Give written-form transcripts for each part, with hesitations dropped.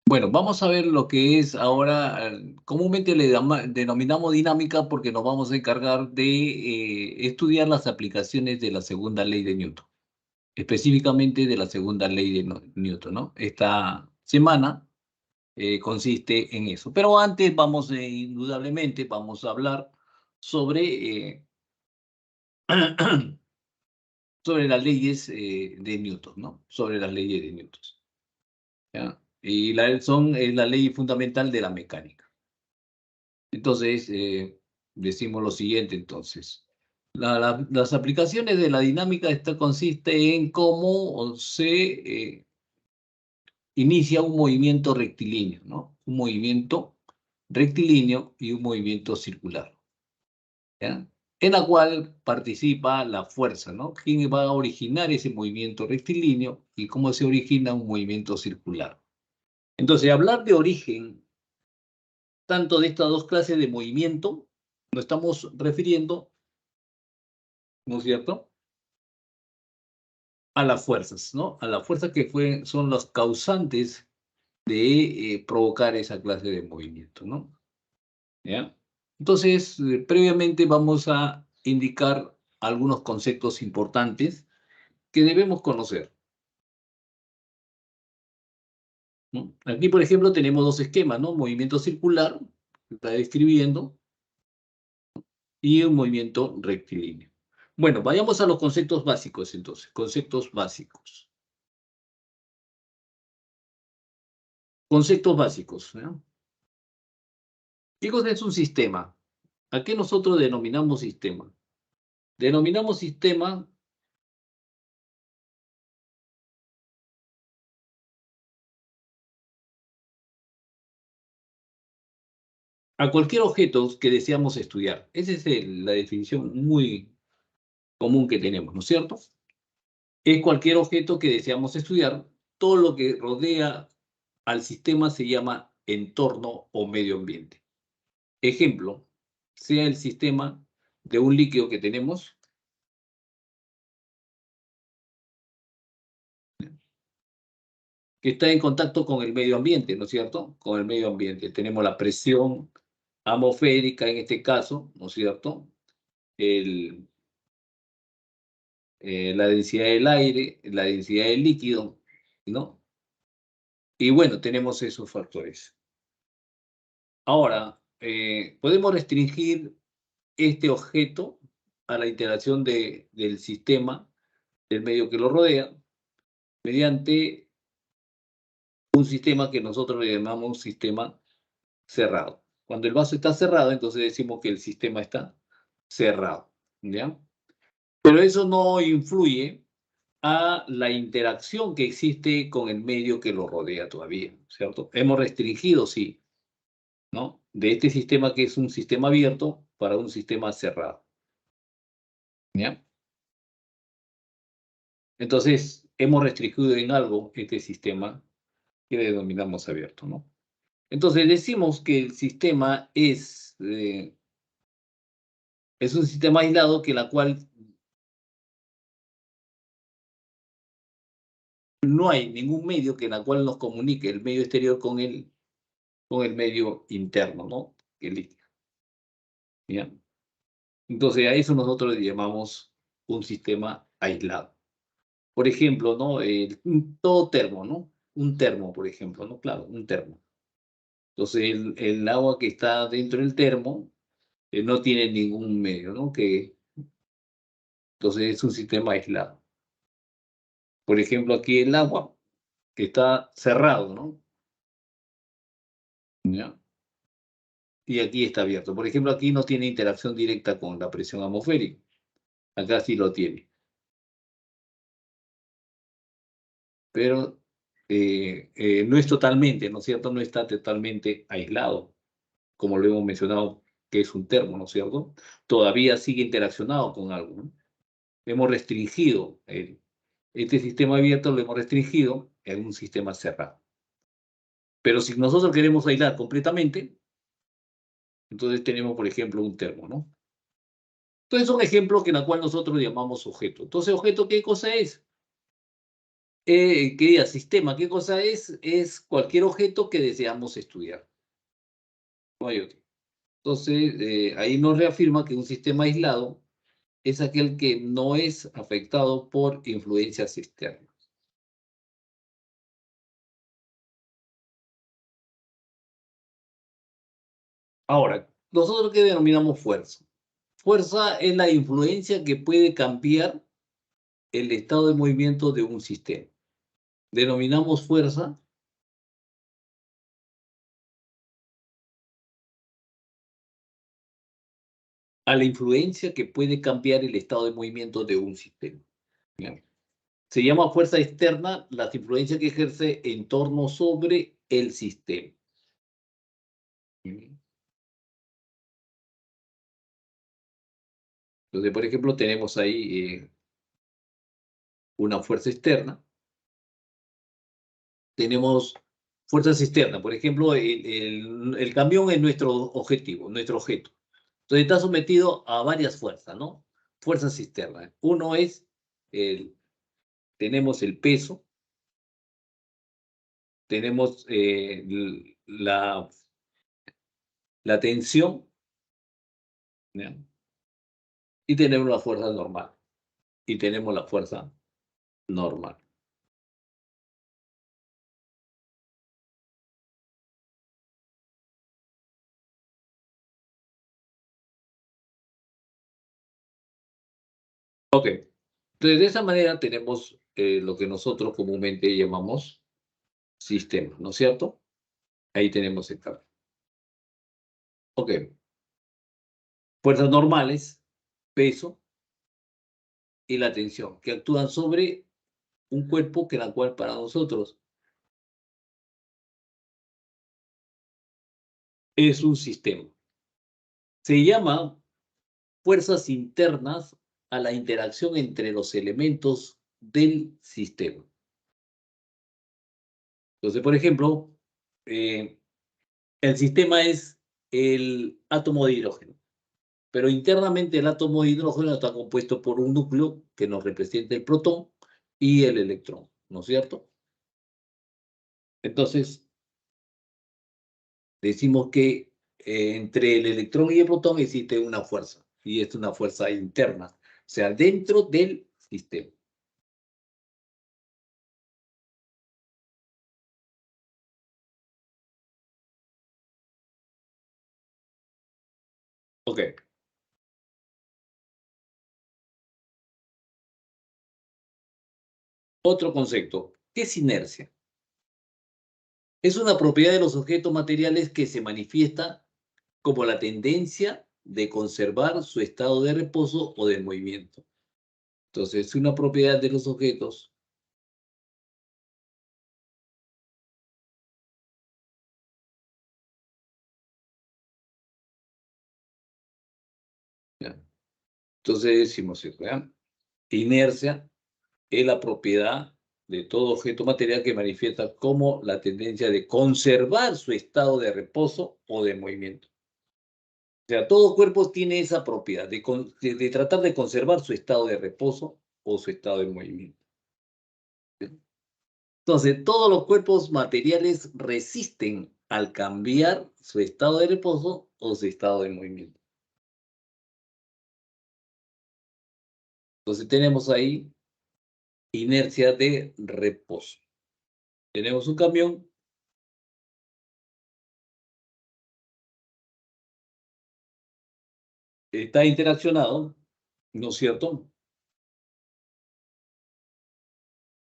Bueno, vamos a ver lo que es ahora, comúnmente denominamos dinámica porque nos vamos a encargar de estudiar las aplicaciones de la segunda ley de Newton, específicamente de la segunda ley de Newton, ¿no? Esta semana consiste en eso. Pero antes indudablemente, vamos a hablar sobre, sobre las leyes de Newton, ¿no? Sobre las leyes de Newton, ¿ya? Y es la ley fundamental de la mecánica. Entonces, decimos lo siguiente, entonces. Las aplicaciones de la dinámica consiste en cómo se inicia un movimiento rectilíneo, ¿no? Un movimiento rectilíneo y un movimiento circular, ¿ya? En la cual participa la fuerza, ¿no? ¿Quién va a originar ese movimiento rectilíneo y cómo se origina un movimiento circular? Entonces, hablar de origen tanto de estas dos clases de movimiento, nos estamos refiriendo, ¿no es cierto?, a las fuerzas, ¿no? A las fuerzas son los causantes de provocar esa clase de movimiento, ¿no? ¿Ya? Entonces, previamente vamos a indicar algunos conceptos importantes que debemos conocer, ¿no? Aquí, por ejemplo, tenemos dos esquemas, ¿no? Movimiento circular, que está describiendo, y un movimiento rectilíneo. Bueno, vayamos a los conceptos básicos entonces, conceptos básicos. Conceptos básicos, ¿no? ¿Qué cosa es un sistema? ¿A qué nosotros denominamos sistema? Denominamos sistema a cualquier objeto que deseamos estudiar. Esa es la definición muy común que tenemos, ¿no es cierto? Es cualquier objeto que deseamos estudiar. Todo lo que rodea al sistema se llama entorno o medio ambiente. Ejemplo, sea el sistema de un líquido que tenemos, que está en contacto con el medio ambiente, ¿no es cierto? Con el medio ambiente. Tenemos la presión atmosférica en este caso, ¿no es cierto? El, la densidad del aire, la densidad del líquido, ¿no? Y bueno, tenemos esos factores. Ahora, podemos restringir este objeto a la interacción del sistema, del medio que lo rodea, mediante un sistema que nosotros le llamamos sistema cerrado. Cuando el vaso está cerrado, entonces decimos que el sistema está cerrado, ¿ya? Pero eso no influye a la interacción que existe con el medio que lo rodea todavía, ¿cierto? Hemos restringido, sí, ¿no? De este sistema que es un sistema abierto para un sistema cerrado, ¿ya? Entonces, hemos restringido en algo este sistema que denominamos abierto, ¿no? Entonces, decimos que el sistema es un sistema aislado que la cual no hay ningún medio que en la cual nos comunique el medio exterior con el medio interno, ¿no? El líquido, ¿ya? Entonces, a eso nosotros le llamamos un sistema aislado. Por ejemplo, ¿no? Todo termo, ¿no? Un termo, por ejemplo, ¿no? Claro, un termo. Entonces, el agua que está dentro del termo no tiene ningún medio, ¿no? Entonces, es un sistema aislado. Por ejemplo, aquí el agua que está cerrado, ¿no? ¿Ya? Y aquí está abierto. Por ejemplo, aquí no tiene interacción directa con la presión atmosférica. Acá sí lo tiene. Pero no es totalmente, ¿no es cierto? No está totalmente aislado, como lo hemos mencionado, que es un termo, ¿no es cierto? Todavía sigue interaccionado con algo, ¿no? Hemos restringido, este sistema abierto lo hemos restringido en un sistema cerrado. Pero si nosotros queremos aislar completamente, entonces tenemos, por ejemplo, un termo, ¿no? Entonces son ejemplos que en la cual nosotros llamamos objeto. Entonces, ¿objeto qué cosa es? quería sistema, ¿qué cosa es? Es cualquier objeto que deseamos estudiar. No hay otro. Entonces, ahí nos reafirma que un sistema aislado es aquel que no es afectado por influencias externas. Ahora, ¿nosotros qué denominamos fuerza? Fuerza es la influencia que puede cambiar el estado de movimiento de un sistema. Denominamos fuerza a la influencia que puede cambiar el estado de movimiento de un sistema. ¿Ya? Se llama fuerza externa las influencias que ejerce en torno sobre el sistema. ¿Mm? Entonces, por ejemplo, tenemos ahí una fuerza externa. Tenemos fuerzas externas. Por ejemplo, el camión es nuestro objetivo, nuestro objeto. Entonces está sometido a varias fuerzas, ¿no? Fuerzas externas. Uno es, tenemos el peso, tenemos la tensión, ¿ya? Y tenemos la fuerza normal. Y tenemos la fuerza normal. Ok. Entonces, de esa manera tenemos lo que nosotros comúnmente llamamos sistema, ¿no es cierto? Ahí tenemos el cambio. Ok. Fuerzas normales, peso y la tensión, que actúan sobre un cuerpo que la cual para nosotros es un sistema. Se llama fuerzas internas a la interacción entre los elementos del sistema. Entonces, por ejemplo, eh, el sistema es el átomo de hidrógeno, pero internamente el átomo de hidrógeno está compuesto por un núcleo que nos representa el protón y el electrón, ¿no es cierto? Entonces, decimos que entre el electrón y el protón existe una fuerza, y es una fuerza interna, o sea, dentro del sistema. Ok, otro concepto. ¿Qué es inercia? Es una propiedad de los objetos materiales que se manifiesta como la tendencia de conservar su estado de reposo o de movimiento. Entonces, es una propiedad de los objetos. ¿Ya? Entonces decimos, ¿ya? Inercia es la propiedad de todo objeto material que manifiesta como la tendencia de conservar su estado de reposo o de movimiento. O sea, todo cuerpo tiene esa propiedad de tratar de conservar su estado de reposo o su estado de movimiento. Entonces, todos los cuerpos materiales resisten al cambiar su estado de reposo o su estado de movimiento. Entonces, tenemos ahí inercia de reposo. Tenemos un camión, está interaccionado, ¿no es cierto?,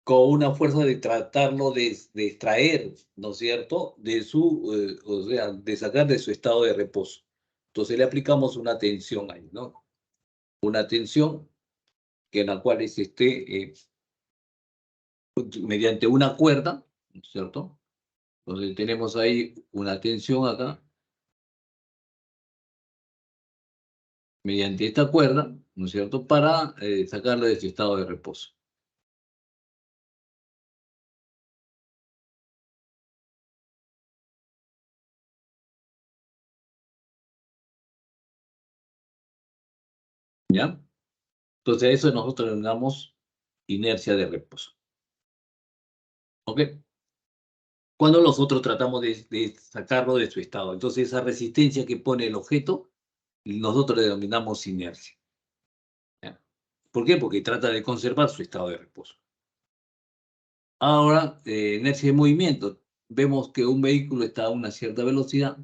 con una fuerza de tratarlo de extraer, ¿no es cierto?, de su, o sea, de sacar de su estado de reposo. Entonces le aplicamos una tensión ahí, ¿no? Una tensión que en la cual es mediante una cuerda, ¿no es cierto? Entonces tenemos ahí una tensión acá, mediante esta cuerda, ¿no es cierto?, para sacarlo de su estado de reposo. ¿Ya? Entonces a eso nosotros le damos inercia de reposo. ¿Ok? Cuando nosotros tratamos de sacarlo de su estado. Entonces, esa resistencia que pone el objeto, nosotros le denominamos inercia. ¿Ya? ¿Por qué? Porque trata de conservar su estado de reposo. Ahora, inercia de movimiento. Vemos que un vehículo está a una cierta velocidad.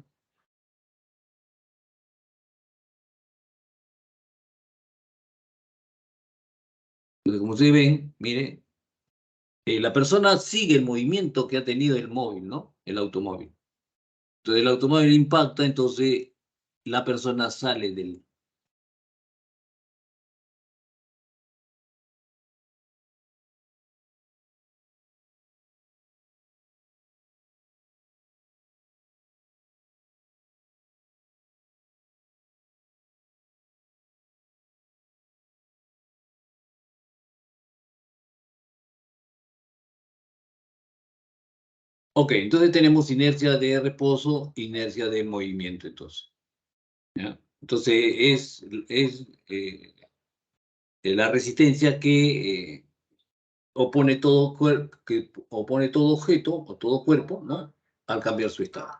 Entonces, como ustedes ven, mire, la persona sigue el movimiento que ha tenido el móvil, ¿no? El automóvil. Entonces, el automóvil impacta, entonces la persona sale del... Ok, entonces tenemos inercia de reposo, inercia de movimiento, entonces. ¿Ya? Entonces, la resistencia que que opone todo objeto o todo cuerpo, ¿no? Al cambiar su estado.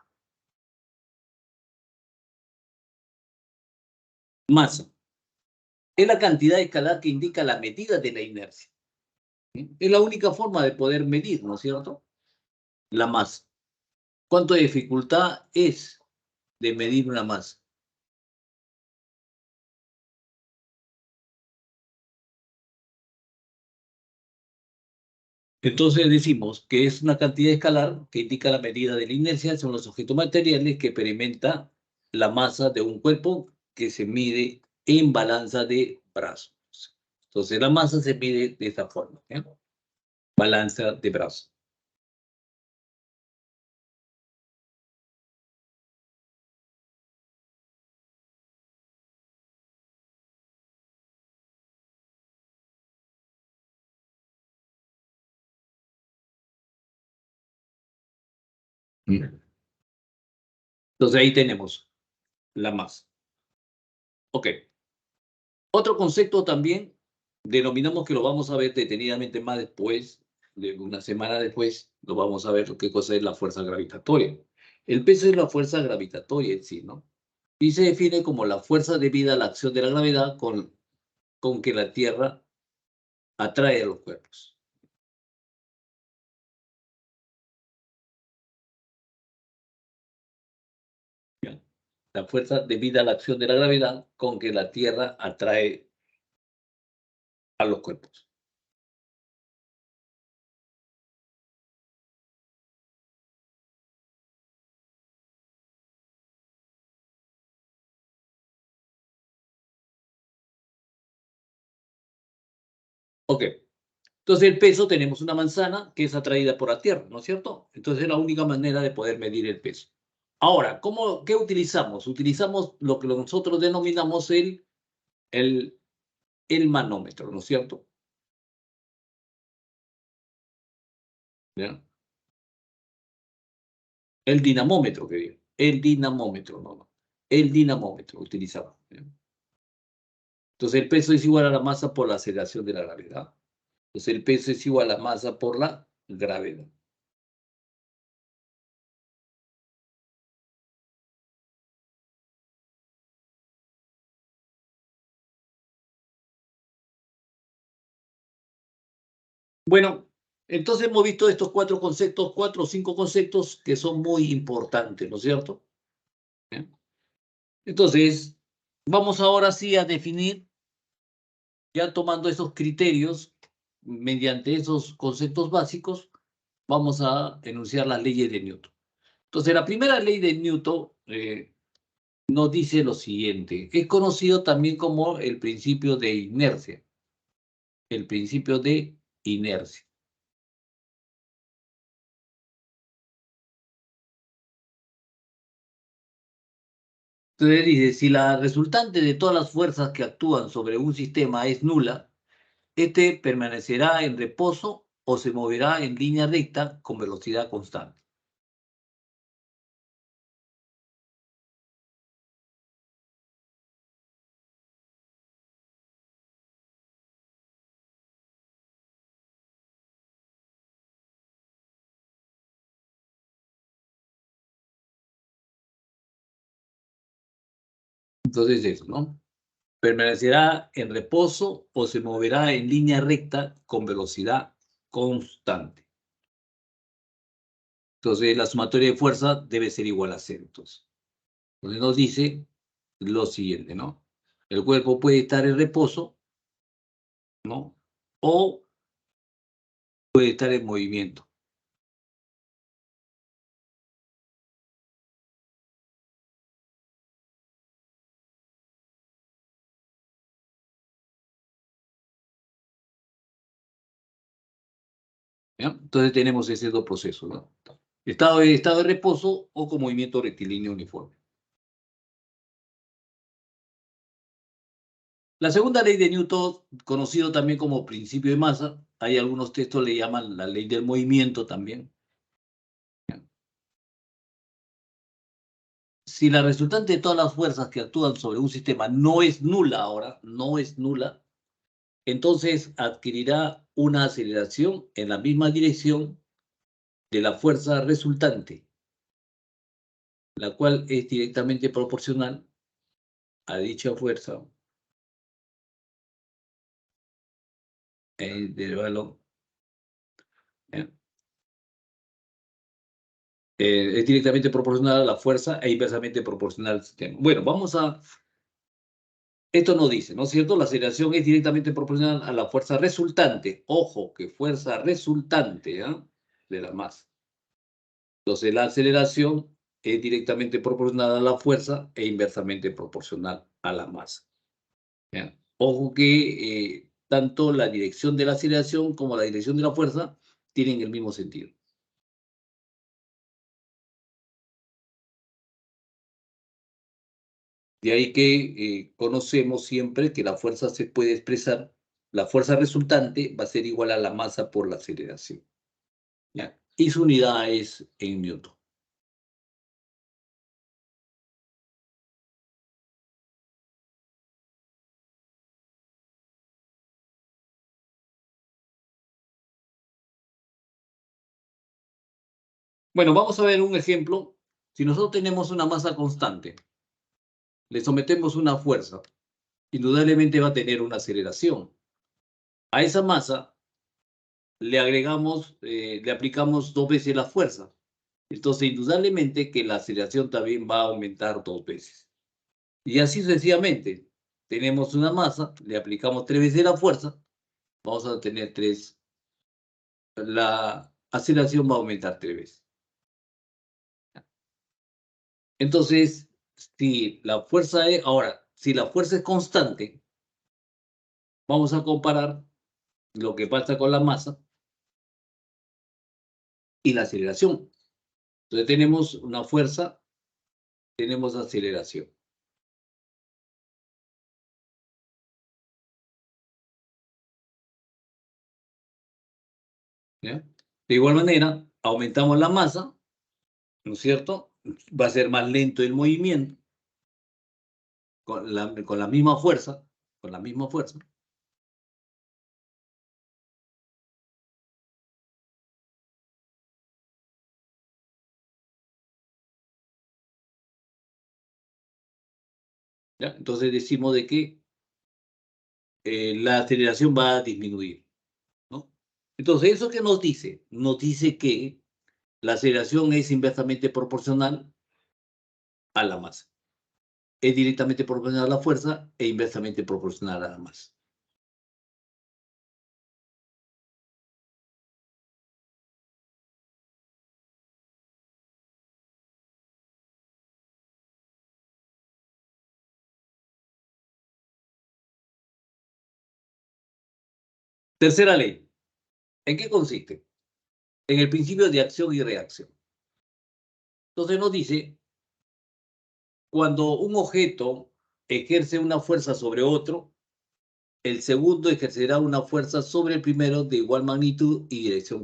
Masa. Es la cantidad escalar que indica la medida de la inercia. ¿Sí? Es la única forma de poder medir, ¿no es cierto? La masa. ¿Cuánto de dificultad es de medir una masa? Entonces decimos que es una cantidad escalar que indica la medida de la inercia son los objetos materiales que experimenta la masa de un cuerpo que se mide en balanza de brazos. Entonces la masa se mide de esta forma, ¿ya? Balanza de brazos. Mm. Entonces ahí tenemos la masa. Ok. Otro concepto también denominamos que lo vamos a ver detenidamente más después, de una semana después, lo vamos a ver qué cosa es la fuerza gravitatoria. El peso es la fuerza gravitatoria en sí, ¿no? Y se define como la fuerza debida a la acción de la gravedad con que la Tierra atrae a los cuerpos. ¿Ya? La fuerza debida a la acción de la gravedad con que la Tierra atrae a los cuerpos. Ok. Entonces el peso tenemos una manzana que es atraída por la Tierra, ¿no es cierto? Entonces es la única manera de poder medir el peso. Ahora, ¿qué utilizamos? Utilizamos lo que nosotros denominamos el, el manómetro, ¿no es cierto? ¿Ya? El dinamómetro, que digo. El dinamómetro, no, no. El dinamómetro utilizamos. ¿Ya? Entonces el peso es igual a la masa por la aceleración de la gravedad. Entonces el peso es igual a la masa por la gravedad. Bueno, entonces hemos visto estos cuatro conceptos, cuatro o cinco conceptos que son muy importantes, ¿no es cierto? ¿Ya? Entonces, vamos ahora sí a definir, ya tomando esos criterios, mediante esos conceptos básicos, vamos a enunciar las leyes de Newton. Entonces, la primera ley de Newton nos dice lo siguiente, es conocido también como el principio de inercia, el principio de inercia. Entonces dice, si la resultante de todas las fuerzas que actúan sobre un sistema es nula, este permanecerá en reposo o se moverá en línea recta con velocidad constante. Entonces eso, ¿no? Permanecerá en reposo o se moverá en línea recta con velocidad constante. Entonces la sumatoria de fuerza debe ser igual a cero. Entonces nos dice lo siguiente, ¿no? El cuerpo puede estar en reposo, ¿no? O puede estar en movimiento. ¿Ya? Entonces tenemos esos dos procesos, ¿no? Estado de reposo o con movimiento rectilíneo uniforme. La segunda ley de Newton, conocido también como principio de masa, hay algunos textos le llaman la ley del movimiento también. Si la resultante de todas las fuerzas que actúan sobre un sistema no es nula ahora, no es nula, entonces adquirirá una aceleración en la misma dirección de la fuerza resultante, la cual es directamente proporcional a dicha fuerza del balón. ¿Eh? Es directamente proporcional a la fuerza e inversamente proporcional al sistema. Bueno, vamos a... Esto no dice, ¿no es cierto? La aceleración es directamente proporcional a la fuerza resultante. Ojo, que fuerza resultante, ¿eh? De la masa. Entonces, la aceleración es directamente proporcional a la fuerza e inversamente proporcional a la masa. ¿Ya? Ojo que tanto la dirección de la aceleración como la dirección de la fuerza tienen el mismo sentido. De ahí que conocemos siempre que la fuerza se puede expresar, la fuerza resultante va a ser igual a la masa por la aceleración. ¿Ya? Y su unidad es en Newton. Bueno, vamos a ver un ejemplo. Si nosotros tenemos una masa constante, le sometemos una fuerza, indudablemente va a tener una aceleración. A esa masa le agregamos, le aplicamos 2 veces la fuerza. Entonces, indudablemente que la aceleración también va a aumentar 2 veces. Y así sucesivamente. Tenemos una masa, le aplicamos 3 veces la fuerza, vamos a tener 3. La aceleración va a aumentar 3 veces. Entonces, si la fuerza es, ahora, si la fuerza es constante, vamos a comparar lo que pasa con la masa y la aceleración. Entonces tenemos una fuerza, tenemos aceleración. ¿Ya? De igual manera, aumentamos la masa, ¿no es cierto? Va a ser más lento el movimiento con la misma fuerza, con la misma fuerza. ¿Ya? Entonces decimos de que la aceleración va a disminuir, ¿no? Entonces, ¿eso qué nos dice? Nos dice que la aceleración es inversamente proporcional a la masa. Es directamente proporcional a la fuerza e inversamente proporcional a la masa. Tercera ley. ¿En qué consiste? En el principio de acción y reacción. Entonces nos dice, cuando un objeto ejerce una fuerza sobre otro, el segundo ejercerá una fuerza sobre el primero de igual magnitud y dirección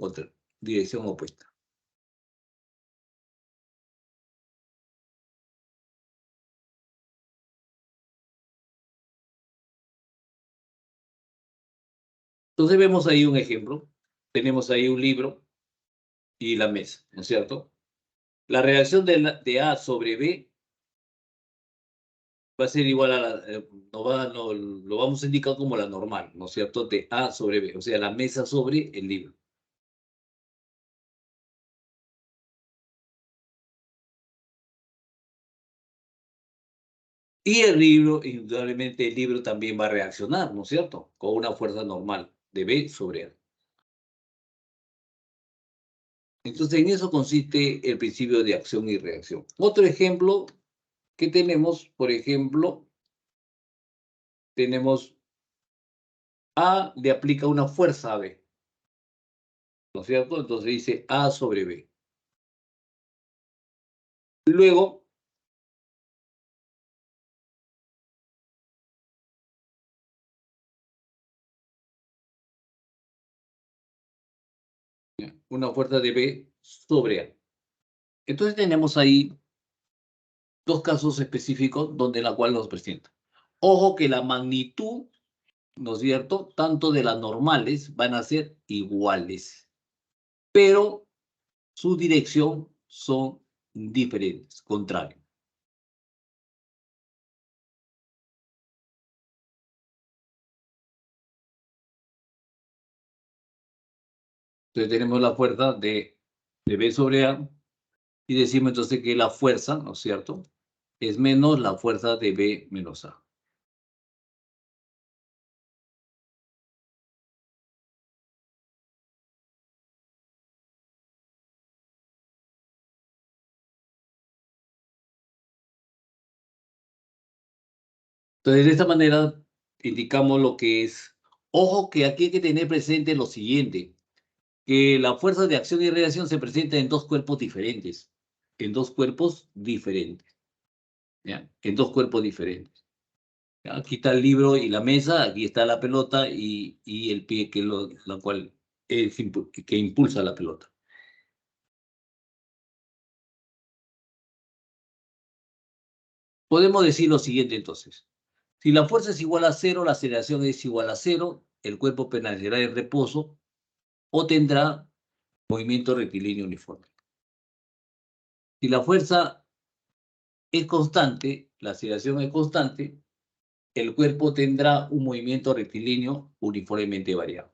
opuesta. Entonces vemos ahí un ejemplo. Tenemos ahí un libro y la mesa, ¿no es cierto? La reacción de A sobre B va a ser igual a lo vamos a indicar como la normal, ¿no es cierto? De A sobre B, o sea, la mesa sobre el libro. Y el libro, indudablemente el libro también va a reaccionar, ¿no es cierto? Con una fuerza normal de B sobre A. Entonces, en eso consiste el principio de acción y reacción. Otro ejemplo que tenemos, por ejemplo, tenemos A le aplica una fuerza a B, ¿no es cierto? Entonces dice A sobre B. Luego, una fuerza de B sobre A. Entonces tenemos ahí dos casos específicos donde la cual nos presenta. Ojo que la magnitud, ¿no es cierto? Tanto de las normales van a ser iguales, pero su dirección son diferentes, contrarios. Entonces tenemos la fuerza de B sobre A y decimos entonces que la fuerza, ¿no es cierto? Es menos la fuerza de B menos A. Entonces de esta manera indicamos lo que es. Ojo que aquí hay que tener presente lo siguiente, que la fuerza de acción y reacción se presenta en dos cuerpos diferentes, en dos cuerpos diferentes, ¿ya? En dos cuerpos diferentes. ¿Ya? Aquí está el libro y la mesa, aquí está la pelota y el pie la cual que impulsa la pelota. Podemos decir lo siguiente entonces. Si la fuerza es igual a cero, la aceleración es igual a cero, el cuerpo permanecerá en reposo o tendrá movimiento rectilíneo uniforme. Si la fuerza es constante, la aceleración es constante, el cuerpo tendrá un movimiento rectilíneo uniformemente variado.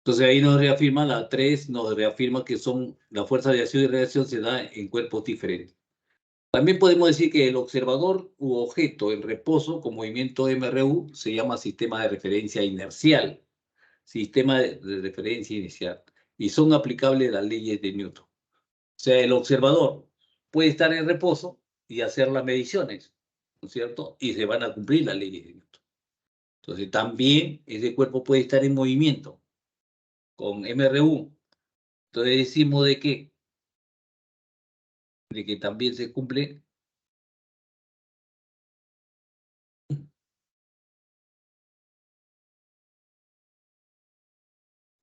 Entonces ahí nos reafirma la 3, nos reafirma que son la fuerza de acción y reacción se da en cuerpos diferentes. También podemos decir que el observador u objeto en reposo con movimiento MRU se llama sistema de referencia inercial, sistema de referencia inicial, y son aplicables las leyes de Newton. O sea, el observador puede estar en reposo y hacer las mediciones, ¿no es cierto? Y se van a cumplir las leyes de Newton. Entonces también ese cuerpo puede estar en movimiento con MRU. Entonces decimos de que también se cumple.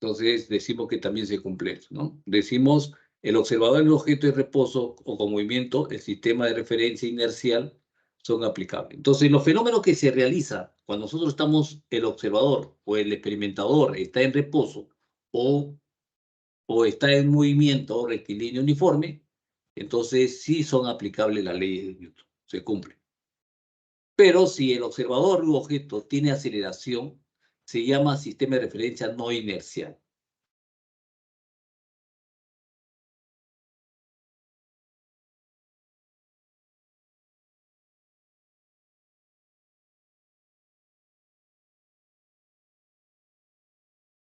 Entonces decimos que también se cumple eso, ¿no? Decimos el observador, el objeto de reposo o con movimiento, el sistema de referencia inercial son aplicables. Entonces los fenómenos que se realizan cuando nosotros estamos, el observador o el experimentador está en reposo o, o está en movimiento rectilíneo uniforme, entonces sí son aplicables las leyes de Newton, se cumplen. Pero si el observador u objeto tiene aceleración, se llama sistema de referencia no inercial.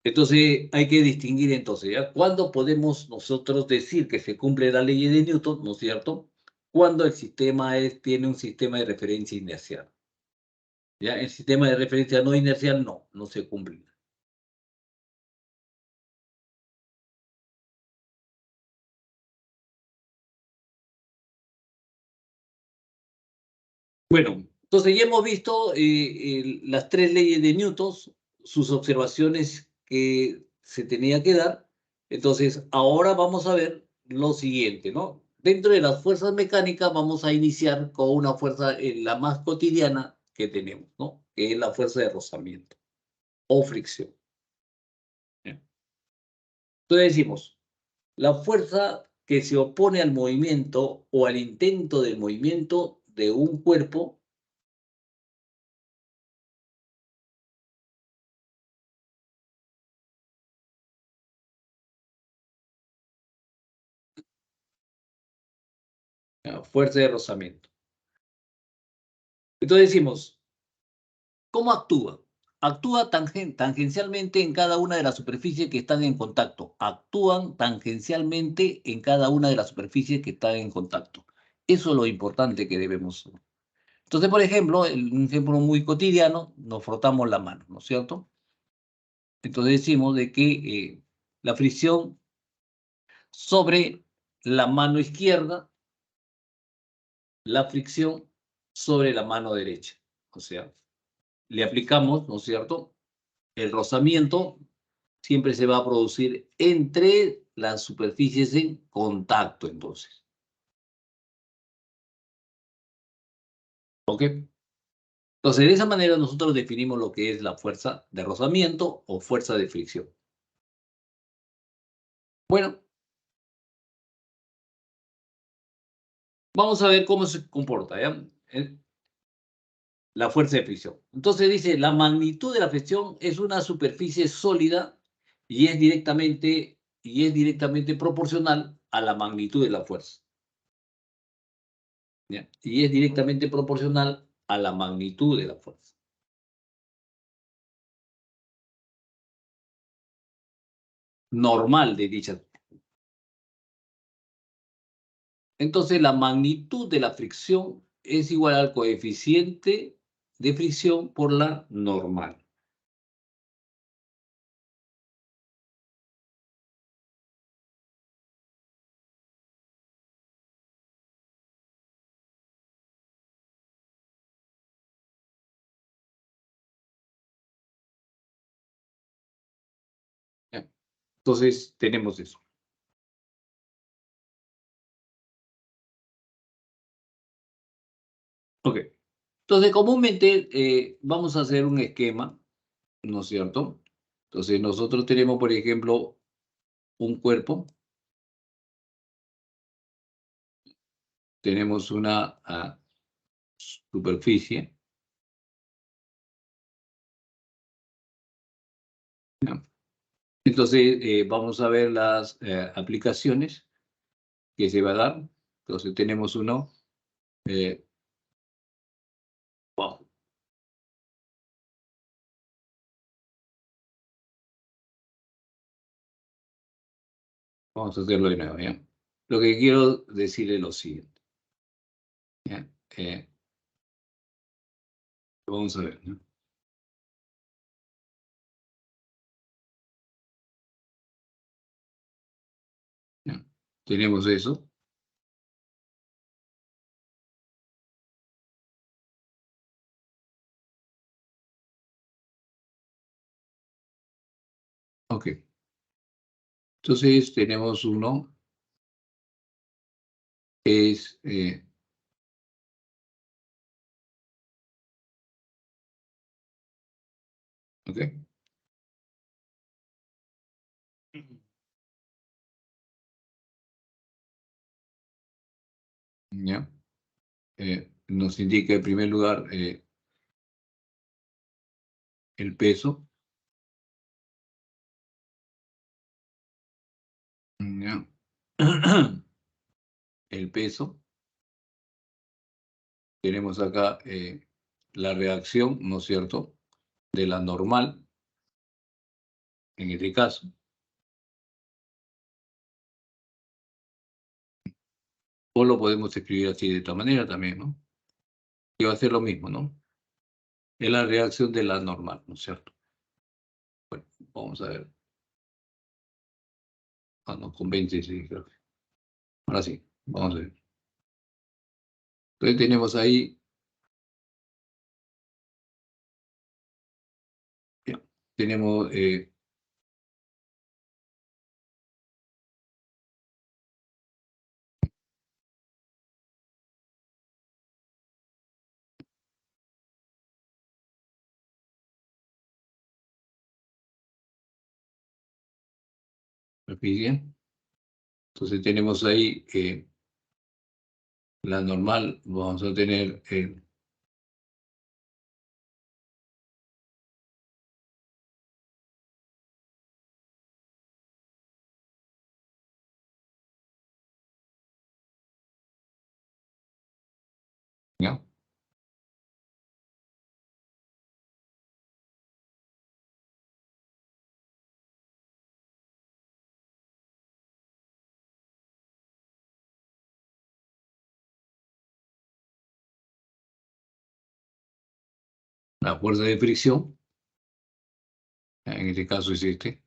Entonces hay que distinguir entonces, ¿ya? ¿Cuándo podemos nosotros decir que se cumple la ley de Newton, ¿no es cierto? Cuando el sistema tiene un sistema de referencia inercial. ¿Ya? El sistema de referencia no inercial no se cumple. Bueno, entonces ya hemos visto las tres leyes de Newton, sus observaciones que se tenía que dar. Entonces, ahora vamos a ver lo siguiente, ¿no? Dentro de las fuerzas mecánicas vamos a iniciar con una fuerza, la más cotidiana que tenemos, ¿no? Que es la fuerza de rozamiento o fricción. ¿Ya? Entonces decimos, la fuerza que se opone al movimiento o al intento del movimiento de un cuerpo fuerza de rozamiento. Entonces decimos, ¿cómo actúa? Actúa tangencialmente en cada una de las superficies que están en contacto. Actúan tangencialmente en cada una de las superficies que están en contacto. Eso es lo importante que debemos. Entonces, por ejemplo, un ejemplo muy cotidiano, nos frotamos la mano, ¿no es cierto? Entonces decimos de que la fricción sobre la mano izquierda, la fricción sobre la mano derecha. O sea, le aplicamos, ¿no es cierto? El rozamiento siempre se va a producir entre las superficies en contacto, entonces. ¿Ok? Entonces, de esa manera nosotros definimos lo que es la fuerza de rozamiento o fuerza de fricción. Bueno, vamos a ver cómo se comporta, ¿ya? La fuerza de fricción. Entonces dice, la magnitud de la fricción es una superficie sólida y es directamente proporcional a la magnitud de la fuerza. ¿Ya? Y es directamente proporcional a la magnitud de la fuerza. Normal de dicha. Entonces, la magnitud de la fricción es igual al coeficiente de fricción por la normal. ¿Ya? Entonces, tenemos eso. Ok. Entonces, comúnmente vamos a hacer un esquema, ¿no es cierto? Entonces, nosotros tenemos, por ejemplo, un cuerpo, tenemos una superficie, ¿ya? Entonces, vamos a ver las aplicaciones que se va a dar. Entonces, tenemos uno, eh, wow, vamos a hacerlo de nuevo, ¿ya? Lo que quiero decir es lo siguiente, ¿ya? Vamos a ver, ¿no? ¿Ya? Tenemos eso. Ok. Entonces tenemos uno, es, ok, ¿ya? Nos indica en primer lugar el peso, ¿ya? El peso. Tenemos acá la reacción, ¿no es cierto?, de la normal, en este caso. O lo podemos escribir así de esta manera también, ¿no? Y va a ser lo mismo, ¿no? Es la reacción de la normal, ¿no es cierto? Bueno, vamos a ver. Ah, no, con 20 sí, creo. Ahora sí, vamos a ver. Entonces tenemos ahí, ya, tenemos superficie. Entonces tenemos ahí la normal, vamos a tener ¿ya? La fuerza de fricción, en este caso es este.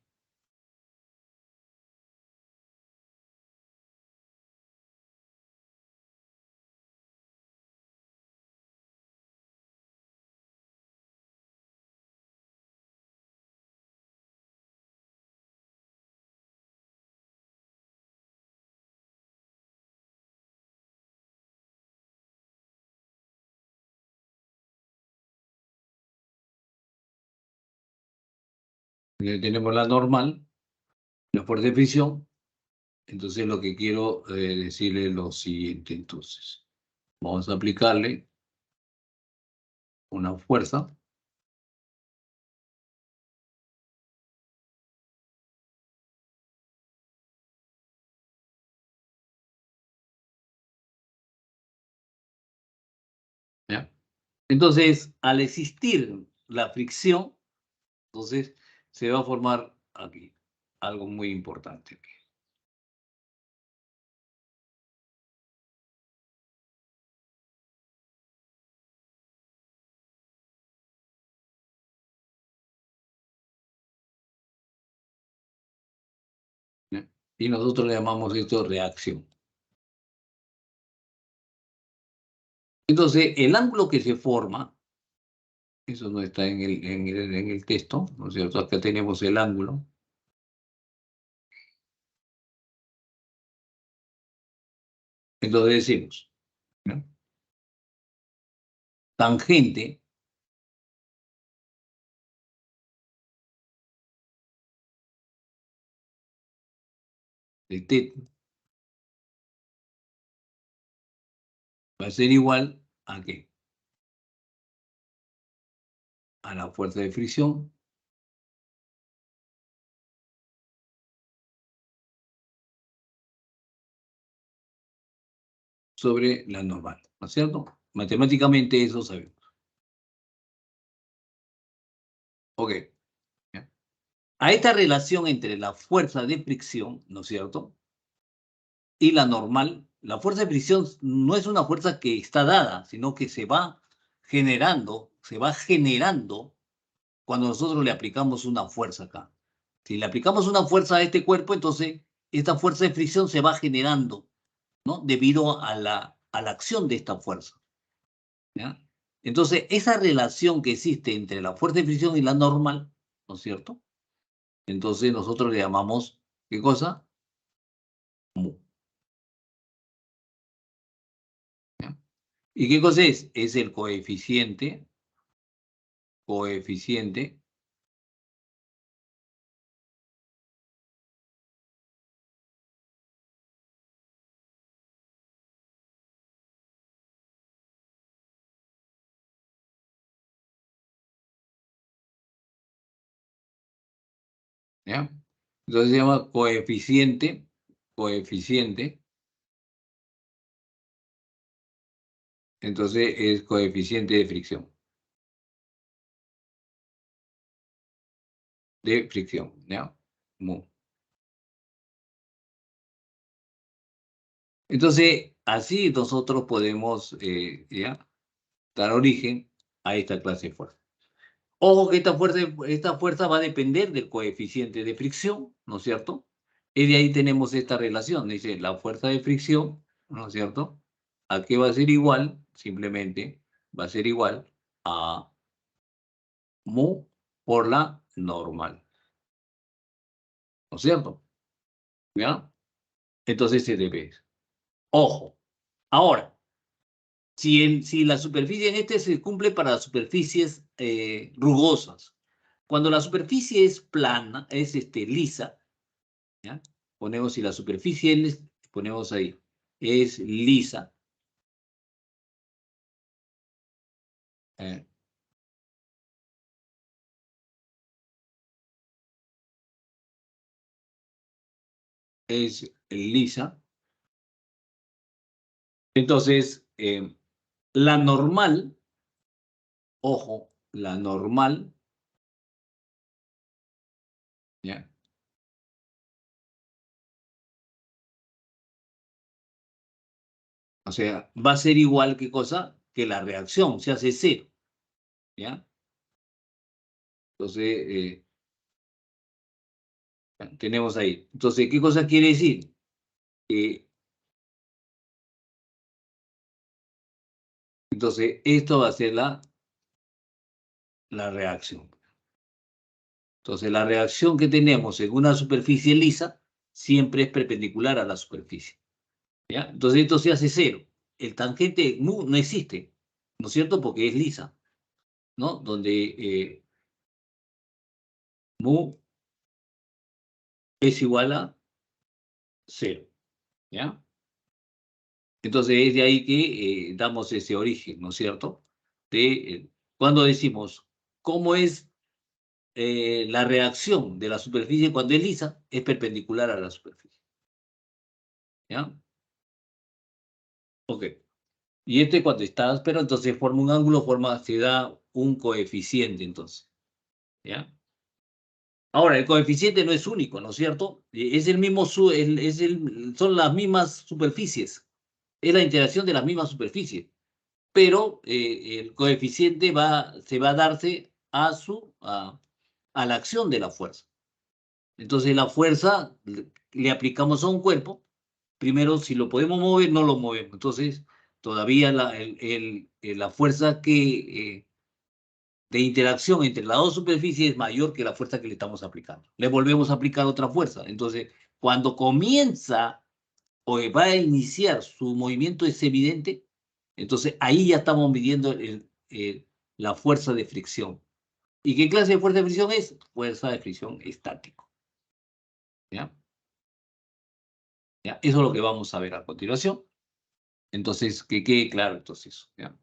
Tenemos la normal, la fuerza de fricción. Entonces lo que quiero decirle es lo siguiente, entonces. Vamos a aplicarle una fuerza. ¿Ya? Entonces, al existir la fricción, entonces se va a formar aquí algo muy importante. ¿Ya? Y nosotros le llamamos esto reacción. Entonces, el ángulo que se forma, eso no está en el texto, ¿no es cierto? Acá tenemos el ángulo. Entonces decimos, ¿no? Tangente de θ va a ser igual a ¿qué? A la fuerza de fricción sobre la normal, ¿no es cierto? Matemáticamente eso sabemos. Ok. ¿Ya? A esta relación entre la fuerza de fricción, ¿no es cierto? Y la normal, la fuerza de fricción no es una fuerza que está dada, sino que se va generando cuando nosotros le aplicamos una fuerza acá. Si le aplicamos una fuerza a este cuerpo, entonces esta fuerza de fricción se va generando, ¿no? Debido a la acción de esta fuerza. ¿Ya? Entonces, esa relación que existe entre la fuerza de fricción y la normal, ¿no es cierto? Entonces nosotros le llamamos, ¿qué cosa? Mu. ¿Ya? ¿Y qué cosa es? Es el coeficiente, ¿ya? Entonces se llama coeficiente, entonces es coeficiente de fricción, ¿ya? Mu. Entonces, así nosotros podemos, ¿ya? Dar origen a esta clase de fuerza. Ojo que esta fuerza va a depender del coeficiente de fricción, ¿no es cierto? Y de ahí tenemos esta relación, dice la fuerza de fricción, ¿no es cierto? ¿A qué va a ser igual? Simplemente va a ser igual a mu por la normal, ¿no es cierto? ¿Ya? Entonces se debe. Ojo, ahora, si la superficie en este se cumple para superficies rugosas, cuando la superficie es plana, es lisa, ¿ya? ponemos si la superficie ponemos ahí, es lisa. Es lisa. Entonces, la normal, ojo, la normal, ¿ya? O sea, va a ser igual que cosa que la reacción, se hace cero, ¿ya? Entonces, tenemos ahí. Entonces, ¿qué cosa quiere decir? Entonces, esto va a ser la reacción. Entonces, la reacción que tenemos en una superficie lisa siempre es perpendicular a la superficie, ¿ya? Entonces, esto se hace cero. El tangente mu no existe, ¿no es cierto? Porque es lisa, ¿no? Donde mu es igual a cero, ¿ya? Entonces, es de ahí que damos ese origen, ¿no es cierto? Cuando decimos cómo es la reacción de la superficie cuando es lisa, es perpendicular a la superficie, ¿ya? Ok. Y cuando está, pero entonces forma un ángulo, se da un coeficiente, entonces, ¿ya? Ahora, el coeficiente no es único, ¿no es cierto? Es el mismo, son las mismas superficies, es la interacción de las mismas superficies, pero el coeficiente se va a darse a la acción de la fuerza. Entonces, la fuerza le aplicamos a un cuerpo. Primero, si lo podemos mover, no lo movemos. Entonces, todavía la fuerza de interacción entre las dos superficies es mayor que la fuerza que le estamos aplicando. Le volvemos a aplicar otra fuerza. Entonces, cuando comienza o va a iniciar su movimiento es evidente, entonces ahí ya estamos midiendo la fuerza de fricción. ¿Y qué clase de fuerza de fricción es? Fuerza de fricción estático. ¿Ya? ¿Ya? Eso es lo que vamos a ver a continuación. Entonces, que quede claro entonces, ¿ya?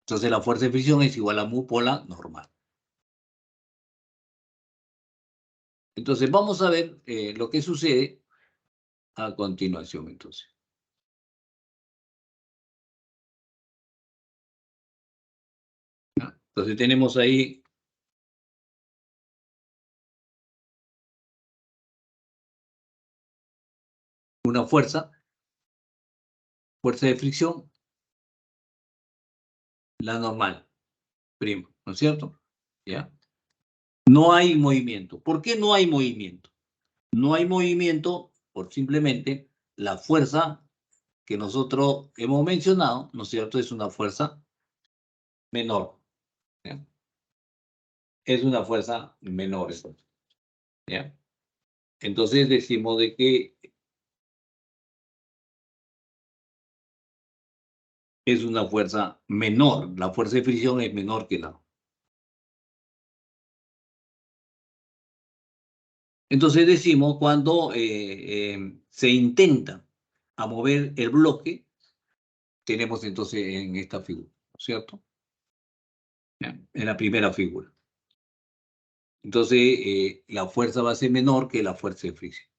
Entonces, la fuerza de fricción es igual a mu por la normal. Entonces, vamos a ver lo que sucede a continuación, entonces. ¿Ya? Entonces, tenemos ahí una fuerza de fricción, la normal, prima, ¿no es cierto? ¿Ya? No hay movimiento. ¿Por qué no hay movimiento? No hay movimiento por simplemente la fuerza que nosotros hemos mencionado, ¿no es cierto? Es una fuerza menor, ¿ya? Es una fuerza menor, ¿ya? Entonces decimos de que es una fuerza menor, la fuerza de fricción es menor que la. Entonces decimos cuando se intenta a mover el bloque, tenemos entonces en esta figura, ¿cierto? ¿Ya? En la primera figura. Entonces la fuerza va a ser menor que la fuerza de fricción,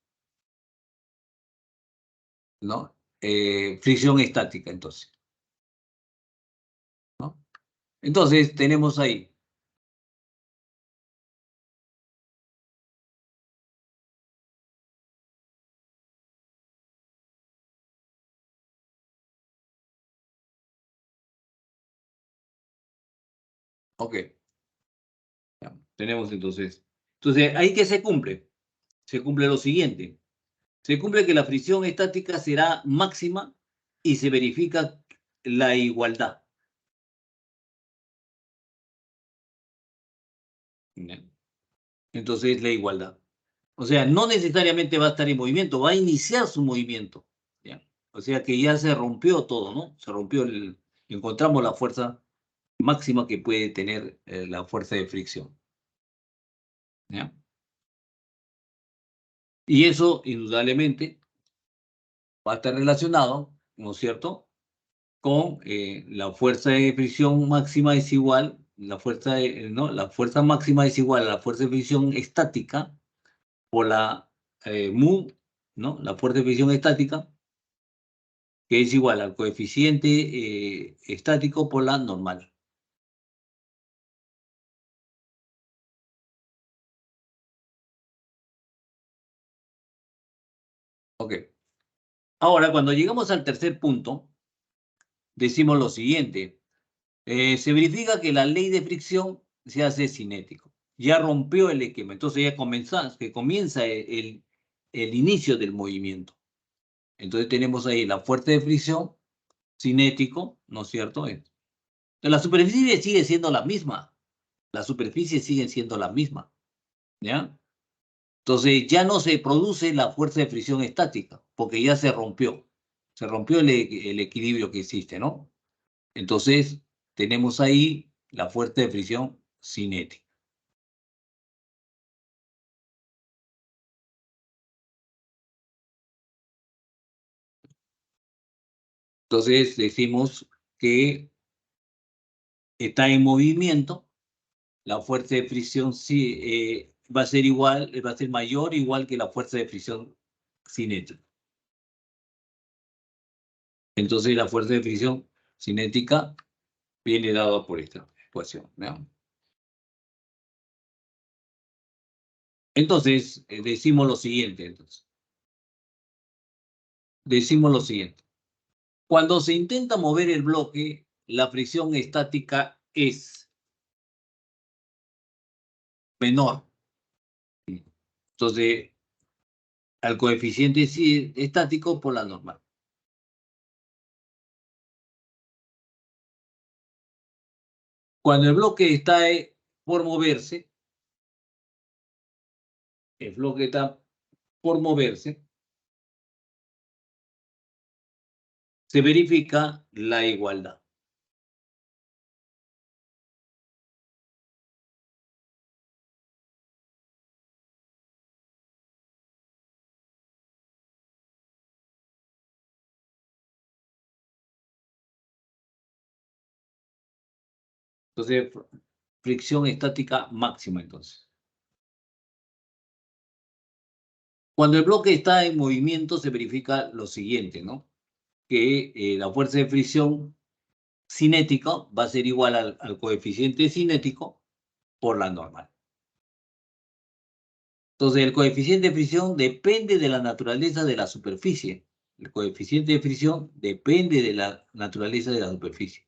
¿no? Fricción estática, entonces, ¿no? Entonces tenemos ahí, ok, ya, tenemos entonces, ahí que se cumple lo siguiente. Se cumple que la fricción estática será máxima y se verifica la igualdad. ¿Ya? Entonces, la igualdad. O sea, no necesariamente va a estar en movimiento, va a iniciar su movimiento. ¿Ya? O sea que ya se rompió todo, ¿no? Se rompió encontramos la fuerza máxima que puede tener la fuerza de fricción. ¿Ya? Y eso, indudablemente, va a estar relacionado, ¿no es cierto?, con la fuerza de fricción máxima es igual, ¿no? La fuerza máxima es igual a la fuerza de fricción estática por la mu, ¿no? La fuerza de fricción estática, que es igual al coeficiente estático por la normal. Ok. Ahora, cuando llegamos al tercer punto, decimos lo siguiente. Se verifica que la ley de fricción se hace cinético. Ya rompió el esquema. Entonces ya comienza el inicio del movimiento. Entonces tenemos ahí la fuerza de fricción cinético, ¿no es cierto? La superficie sigue siendo la misma. La superficie sigue siendo la misma. ¿Ya? Entonces ya no se produce la fuerza de fricción estática, porque ya se rompió. Se rompió el equilibrio que existe, ¿no? Entonces tenemos ahí la fuerza de fricción cinética. Entonces decimos que está en movimiento, la fuerza de fricción sí, va a ser igual, va a ser mayor o igual que la fuerza de fricción cinética. Entonces la fuerza de fricción cinética viene dada por esta ecuación, ¿no? Entonces decimos lo siguiente, decimos lo siguiente. Cuando se intenta mover el bloque, la fricción estática es menor. Entonces, al coeficiente estático por la normal. Cuando el bloque está por moverse, el bloque está por moverse, se verifica la igualdad. Entonces, fricción estática máxima, entonces. Cuando el bloque está en movimiento, se verifica lo siguiente, ¿no? Que la fuerza de fricción cinética va a ser igual al coeficiente cinético por la normal. Entonces, el coeficiente de fricción depende de la naturaleza de la superficie. El coeficiente de fricción depende de la naturaleza de la superficie.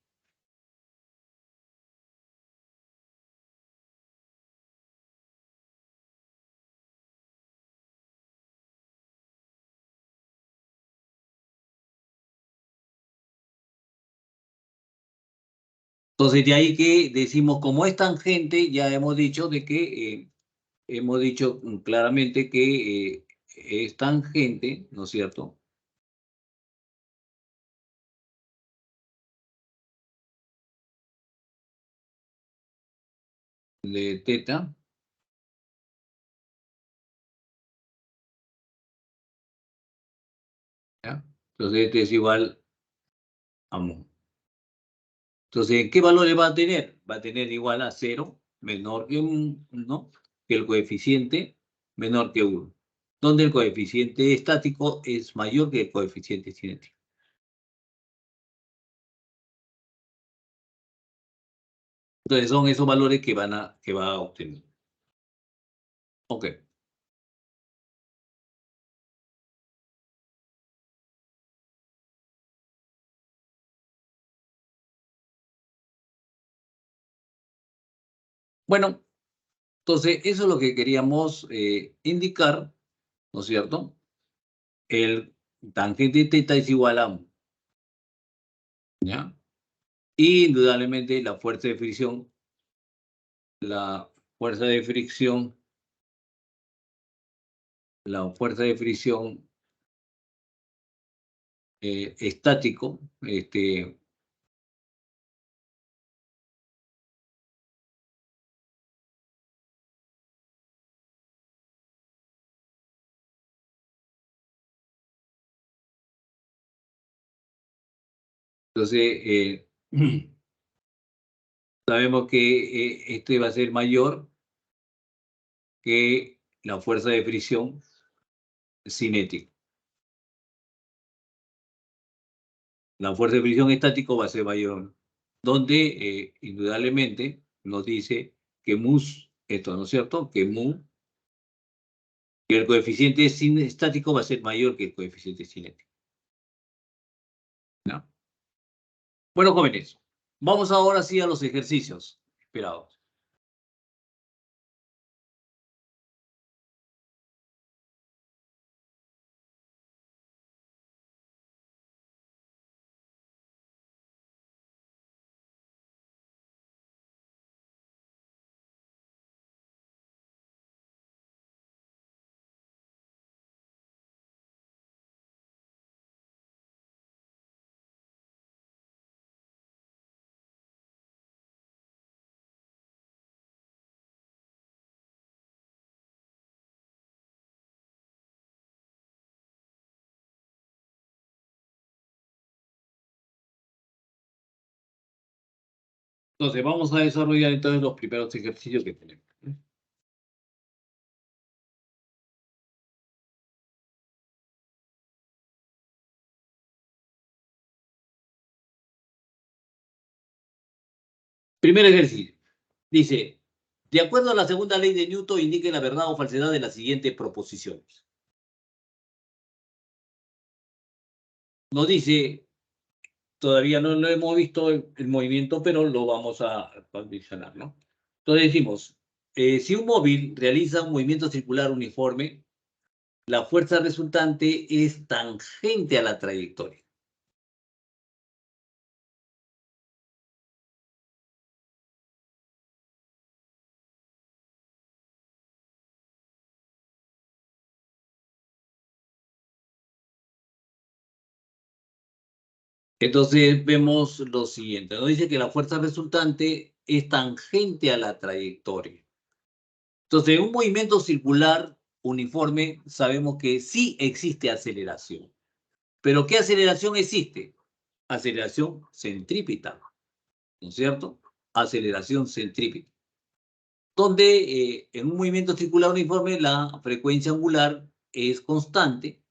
Entonces, de ahí que decimos, como es tangente, ya hemos dicho de que hemos dicho claramente que es tangente, ¿no es cierto?, de teta, ¿ya? Entonces, este es igual a mu. Entonces, ¿qué valores va a tener? Va a tener igual a 0, menor que 1, ¿no? Que el coeficiente menor que 1, donde el coeficiente estático es mayor que el coeficiente cinético. Entonces, son esos valores que va a obtener. Ok. Bueno, entonces, eso es lo que queríamos indicar, ¿no es cierto? El tangente teta es igual a mu, ¿ya? Y indudablemente la fuerza de fricción, la fuerza de fricción estático, Entonces, sabemos que este va a ser mayor que la fuerza de fricción cinética. La fuerza de fricción estático va a ser mayor, donde indudablemente nos dice que esto, ¿no es cierto? Que el coeficiente estático va a ser mayor que el coeficiente cinético, ¿no? Bueno, jóvenes, vamos ahora sí a los ejercicios esperados. Entonces, vamos a desarrollar entonces los primeros ejercicios que tenemos. Primer ejercicio. Dice, de acuerdo a la segunda ley de Newton, indique la verdad o falsedad de las siguientes proposiciones. Nos dice, todavía no lo hemos visto el movimiento, pero lo vamos a condicionar, ¿no? Entonces decimos, si un móvil realiza un movimiento circular uniforme, la fuerza resultante es tangente a la trayectoria. Entonces vemos lo siguiente, nos dice que la fuerza resultante es tangente a la trayectoria. Entonces, en un movimiento circular uniforme sabemos que sí existe aceleración. ¿Pero qué aceleración existe? Aceleración centrípeta, ¿no es cierto? Aceleración centrípeta. Donde en un movimiento circular uniforme la frecuencia angular es constante,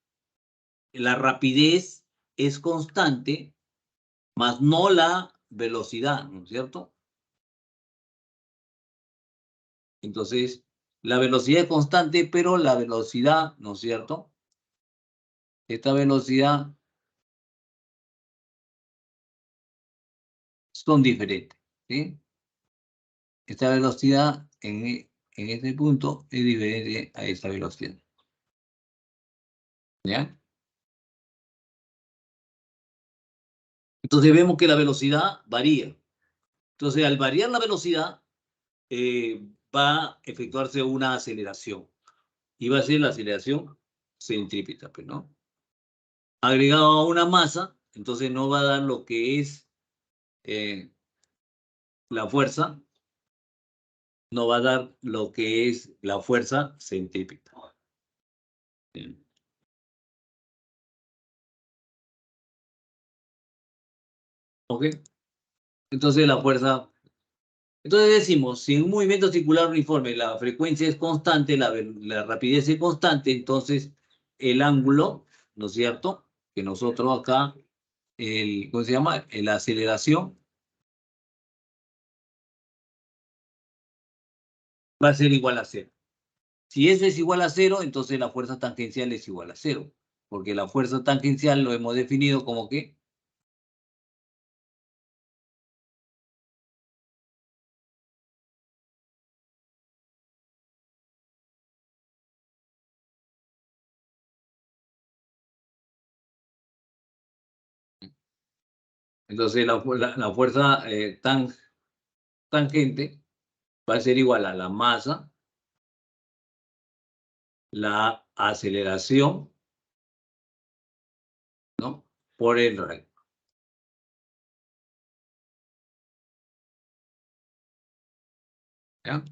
la rapidez es constante, más no la velocidad, ¿no es cierto? Entonces, la velocidad es constante, pero la velocidad, ¿no es cierto? Esta velocidad son diferentes, ¿sí? Esta velocidad en este punto es diferente a esta velocidad, ¿ya? Entonces vemos que la velocidad varía. Entonces, al variar la velocidad, va a efectuarse una aceleración. Y va a ser la aceleración centrípeta, pues, ¿no? Agregado a una masa, entonces no va a dar lo que es la fuerza, no va a dar lo que es la fuerza centrípeta. Bien. ¿Ok? Entonces la fuerza. Entonces decimos, si en un movimiento circular uniforme la frecuencia es constante, la rapidez es constante, entonces el ángulo, ¿no es cierto? Que nosotros acá, ¿cómo se llama? La aceleración va a ser igual a cero. Si eso es igual a cero, entonces la fuerza tangencial es igual a cero, porque la fuerza tangencial lo hemos definido como que entonces la fuerza tangente va a ser igual a la masa, la aceleración, ¿no? Por el radio. ¿Ya?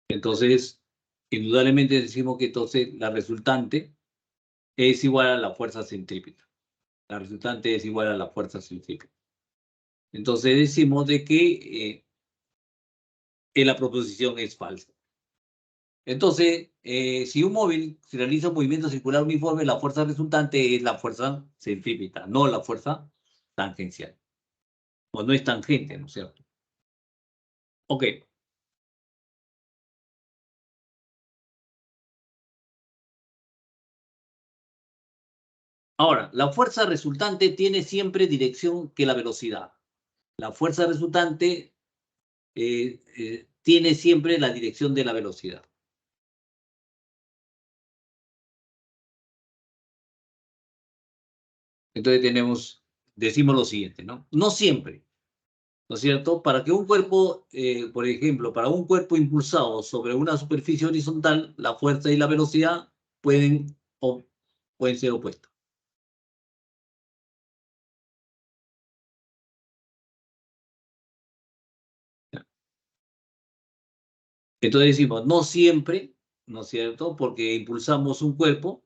Entonces, indudablemente decimos que entonces la resultante es igual a la fuerza centrípeta. La resultante es igual a la fuerza centrífuga. Entonces decimos de que la proposición es falsa. Entonces, si un móvil realiza un movimiento circular uniforme, la fuerza resultante es la fuerza centrípeta, no la fuerza tangencial. O no es tangente, ¿no es cierto? Ok. Ahora, la fuerza resultante tiene siempre dirección que la velocidad. La fuerza resultante tiene siempre la dirección de la velocidad. Entonces decimos lo siguiente, ¿no? No siempre, ¿no es cierto? Para que un cuerpo, por ejemplo, para un cuerpo impulsado sobre una superficie horizontal, la fuerza y la velocidad pueden, pueden ser opuestas. Entonces decimos, no siempre, ¿no es cierto? Porque impulsamos un cuerpo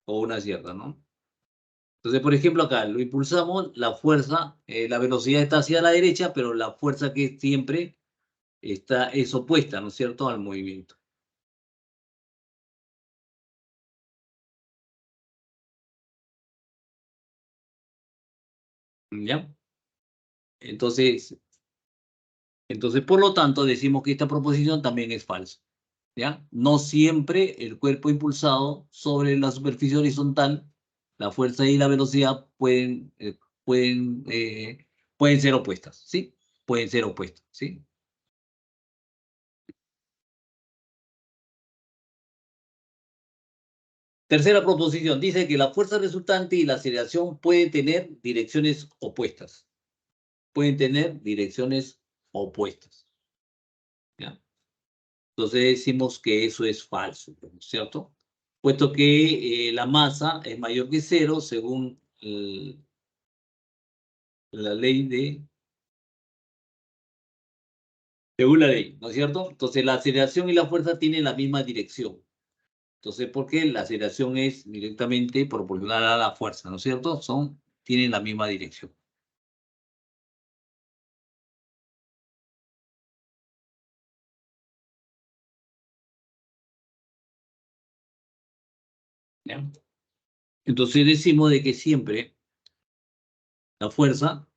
o una sierra, ¿no? Entonces, por ejemplo, acá lo impulsamos, la fuerza, la velocidad está hacia la derecha, pero la fuerza que siempre es opuesta, ¿no es cierto?, al movimiento. ¿Ya? Entonces, por lo tanto, decimos que esta proposición también es falsa. ¿Ya? No siempre el cuerpo impulsado sobre la superficie horizontal, la fuerza y la velocidad pueden, pueden ser opuestas, ¿sí? Pueden ser opuestas, ¿sí? Tercera proposición, dice que la fuerza resultante y la aceleración pueden tener direcciones opuestas. Pueden tener direcciones opuestas, ¿ya? Entonces decimos que eso es falso, ¿no es cierto? Puesto que la masa es mayor que cero según la ley según la ley, ¿no es cierto? Entonces la aceleración y la fuerza tienen la misma dirección. Entonces, ¿por qué? La aceleración es directamente proporcional a la fuerza, ¿no es cierto? Tienen la misma dirección. ¿Ya? Entonces decimos de que siempre la fuerza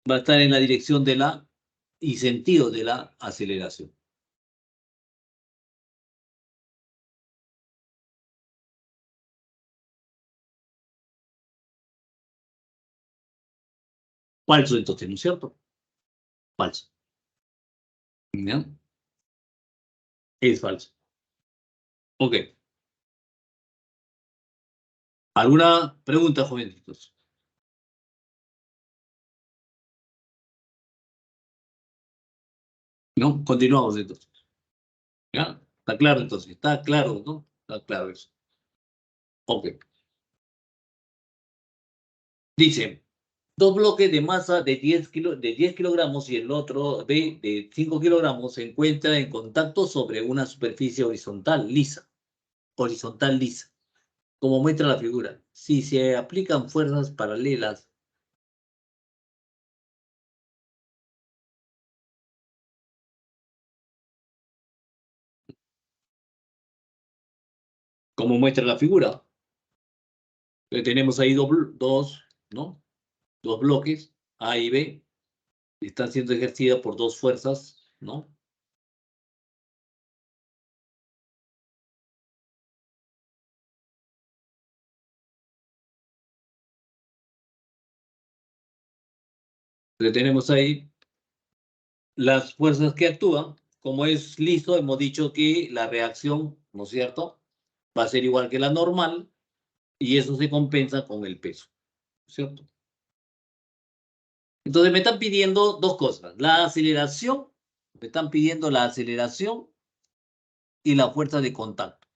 va a estar en la dirección de la y sentido de la aceleración. Falso entonces, ¿no es cierto? Falso. ¿Ya? Es falso. Ok. ¿Alguna pregunta, jovencitos? ¿No? Continuamos entonces. ¿Ya? ¿Está claro entonces? ¿Está claro, no? Está claro eso. Ok. Dice, dos bloques de masa de 10 kilogramos y el otro de 5 kilogramos se encuentran en contacto sobre una superficie horizontal lisa, como muestra la figura. Si se aplican fuerzas paralelas, como muestra la figura, tenemos ahí ¿no? Dos bloques, A y B, están siendo ejercidas por dos fuerzas, ¿no? Entonces tenemos ahí las fuerzas que actúan. Como es liso, hemos dicho que la reacción, ¿no es cierto?, va a ser igual que la normal y eso se compensa con el peso, ¿cierto? Entonces me están pidiendo dos cosas, me están pidiendo la aceleración y la fuerza de contacto.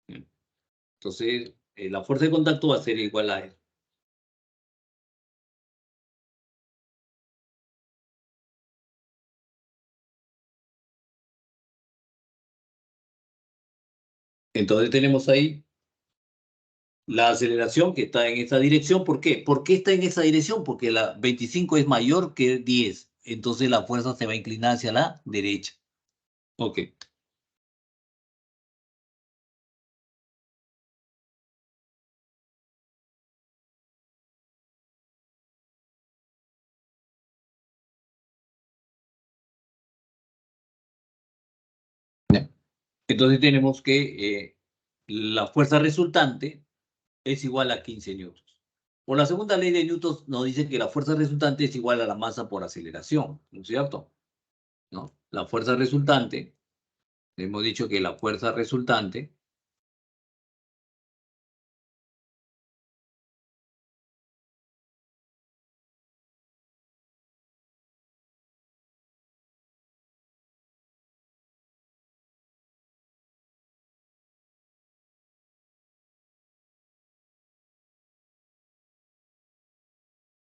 Entonces, la fuerza de contacto va a ser igual a eso. Entonces tenemos ahí la aceleración que está en esta dirección. ¿Por qué? ¿Por qué está en esa dirección? Porque la 25 es mayor que 10. Entonces la fuerza se va a inclinar hacia la derecha. Ok. Ya. Entonces tenemos que la fuerza resultante es igual a 15 newtons. Por la segunda ley de Newton nos dice que la fuerza resultante es igual a la masa por aceleración, ¿no es cierto? ¿No? La fuerza resultante, hemos dicho que la fuerza resultante,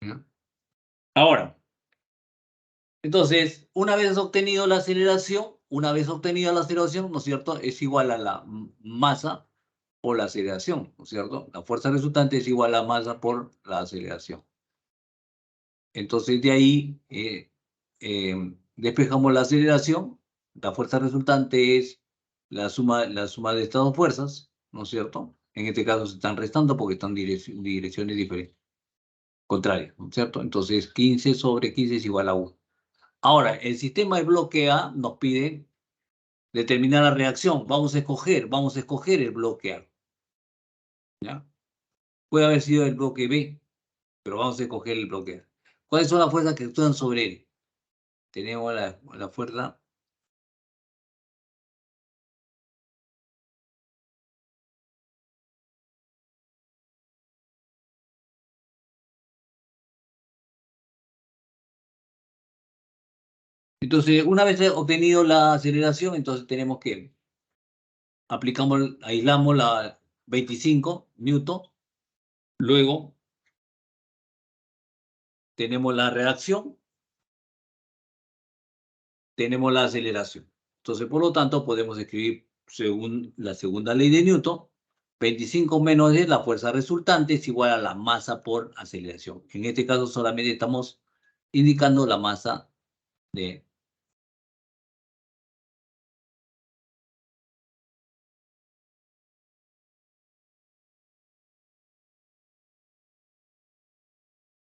¿no? Ahora, entonces, una vez obtenida la aceleración, ¿no es cierto? Es igual a la masa por la aceleración, ¿no es cierto? La fuerza resultante es igual a la masa por la aceleración. Entonces, de ahí despejamos la aceleración. La fuerza resultante es la suma de estas dos fuerzas, ¿no es cierto? En este caso se están restando porque están en direcciones diferentes, contrarias, ¿no es cierto? Entonces, 15 sobre 15 es igual a 1. Ahora, el sistema de bloque A nos pide determinar la reacción. Vamos a escoger el bloque A, ¿ya? Puede haber sido el bloque B, pero vamos a escoger el bloque A. ¿Cuáles son las fuerzas que actúan sobre él? Tenemos la fuerza. Entonces, una vez obtenido la aceleración, entonces tenemos que aislamos la 25 newton, luego tenemos la reacción, tenemos la aceleración. Entonces, por lo tanto, podemos escribir según la segunda ley de Newton, 25 menos 10, la fuerza resultante es igual a la masa por aceleración. En este caso solamente estamos indicando la masa de...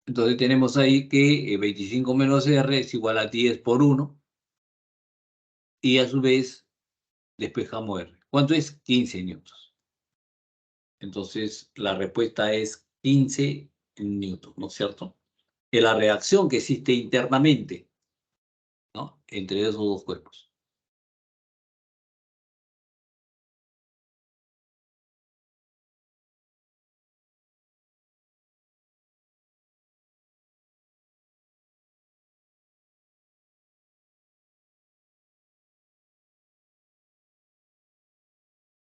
Entonces tenemos ahí que 25 menos R es igual a 10 por 1 y a su vez despejamos R. ¿Cuánto es? 15 newtons. Entonces la respuesta es 15 newtons, ¿no es cierto? Es la reacción que existe internamente, ¿no? Entre esos dos cuerpos.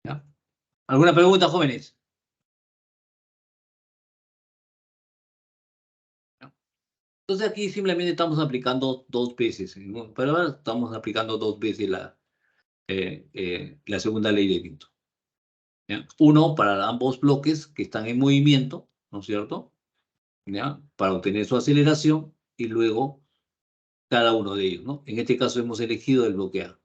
¿Ya? ¿Alguna pregunta, jóvenes? ¿Ya? Entonces aquí simplemente estamos aplicando dos veces, ¿no? Pero ahora estamos aplicando dos veces la segunda ley de Newton. ¿Ya? Uno para ambos bloques que están en movimiento, ¿no es cierto? ¿Ya? Para obtener su aceleración y luego cada uno de ellos, ¿no? En este caso hemos elegido el bloque A.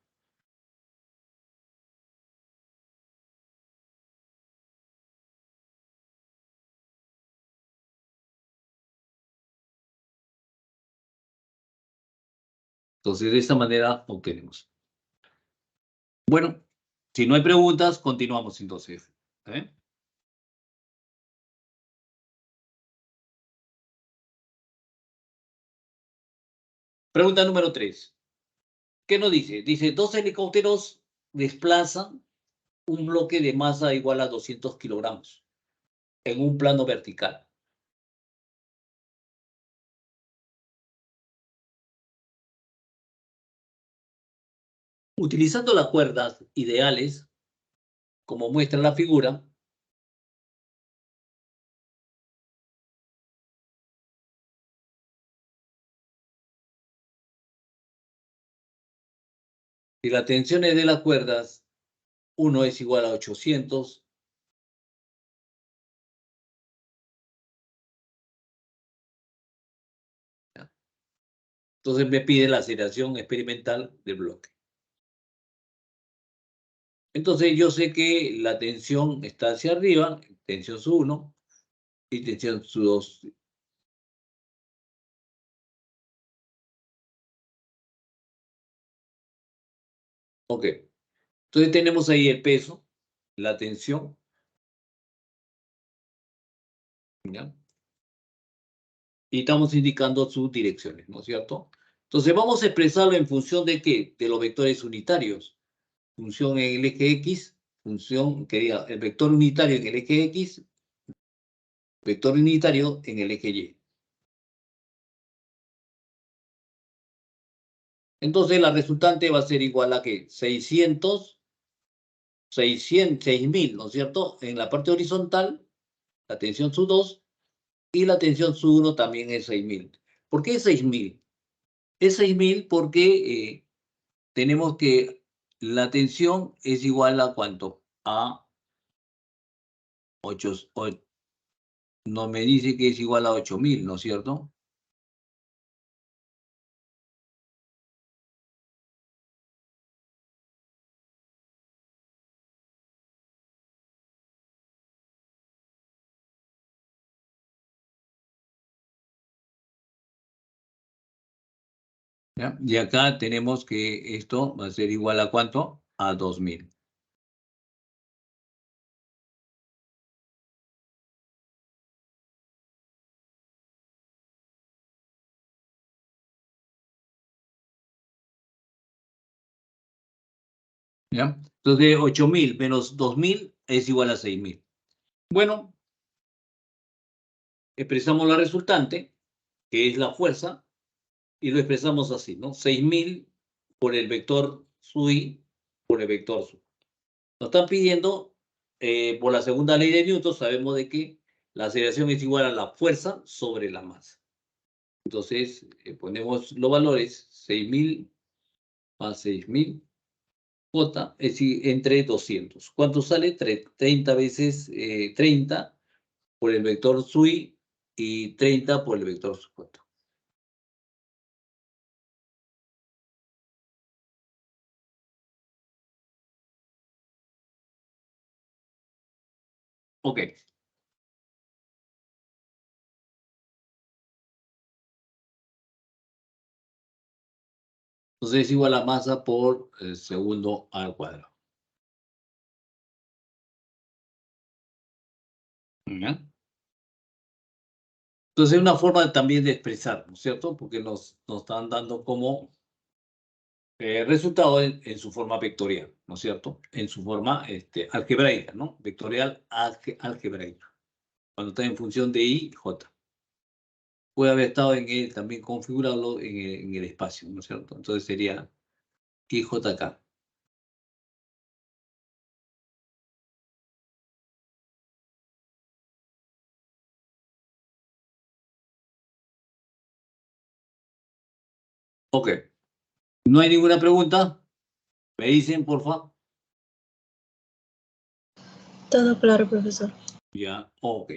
Entonces, de esta manera obtenemos. Bueno, si no hay preguntas, continuamos entonces. ¿Eh? Pregunta número 3. ¿Qué nos dice? Dice, dos helicópteros desplazan un bloque de masa igual a 200 kilogramos en un plano vertical. Utilizando las cuerdas ideales, como muestra la figura, si las tensiones de las cuerdas, uno es igual a 800 Entonces me pide la aceleración experimental del bloque. Entonces yo sé que la tensión está hacia arriba, tensión sub 1 y tensión sub 2. Ok. Entonces tenemos ahí el peso, la tensión, ¿ya? Y estamos indicando sus direcciones, ¿no es cierto? Entonces vamos a expresarlo en función de qué? De los vectores unitarios. Función en el eje X, función que diga el vector unitario en el eje X, vector unitario en el eje Y. Entonces la resultante va a ser igual a ¿qué? 6.000, ¿no es cierto? En la parte horizontal, la tensión sub 2 y la tensión sub 1 también es 6.000. ¿Por qué es 6.000? Es 6.000 porque tenemos que la tensión es igual a ¿cuánto? A 8, no me dice que es igual a 8.000, ¿no es cierto? ¿Ya? Y acá tenemos que esto va a ser igual a ¿cuánto? A 2.000. ¿Ya? Entonces 8.000 menos 2.000 es igual a 6.000. Bueno, expresamos la resultante, que es la fuerza, y lo expresamos así, ¿no? 6.000 por el vector sui por el vector su. Nos están pidiendo, por la segunda ley de Newton, sabemos de que la aceleración es igual a la fuerza sobre la masa. Entonces, ponemos los valores, 6.000 más 6.000, J, es entre 200. ¿Cuánto sale? 30 veces 30 por el vector sui y 30 por el vector sub 4. Ok. Entonces es igual a masa por segundo al cuadrado. ¿Ya? Entonces es una forma también de expresar, ¿no es cierto? Porque nos están dando como resultado en su forma vectorial, ¿no es cierto? En su forma algebraica, ¿no? Vectorial algebraica. Cuando está en función de I, J. Puede haber estado también configurado en el espacio, ¿no es cierto? Entonces sería IJK. Ok. ¿No hay ninguna pregunta? ¿Me dicen, por favor? Todo claro, profesor. Ya, ok.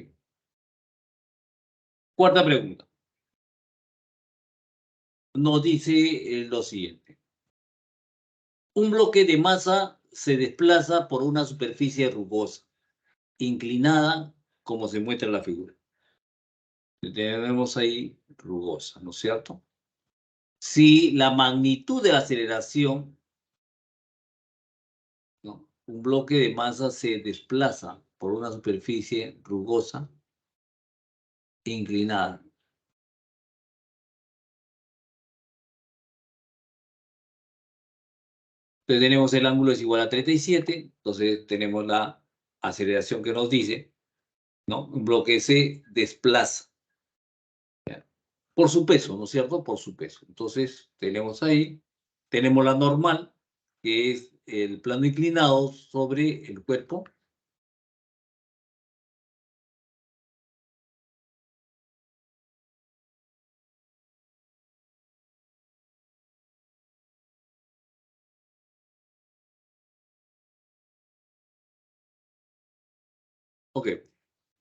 Cuarta pregunta. Nos dice lo siguiente. Un bloque de masa se desplaza por una superficie rugosa, inclinada, como se muestra en la figura. Tenemos ahí rugosa, ¿no es cierto? Si la magnitud de la aceleración, ¿no? Un bloque de masa se desplaza por una superficie rugosa, inclinada. Entonces tenemos el ángulo es igual a 37, entonces tenemos la aceleración que nos dice, ¿no? Un bloque se desplaza, ¿ya? Por su peso, ¿no es cierto? Por su peso. Entonces tenemos ahí, tenemos la normal, que es el plano inclinado sobre el cuerpo. Ok.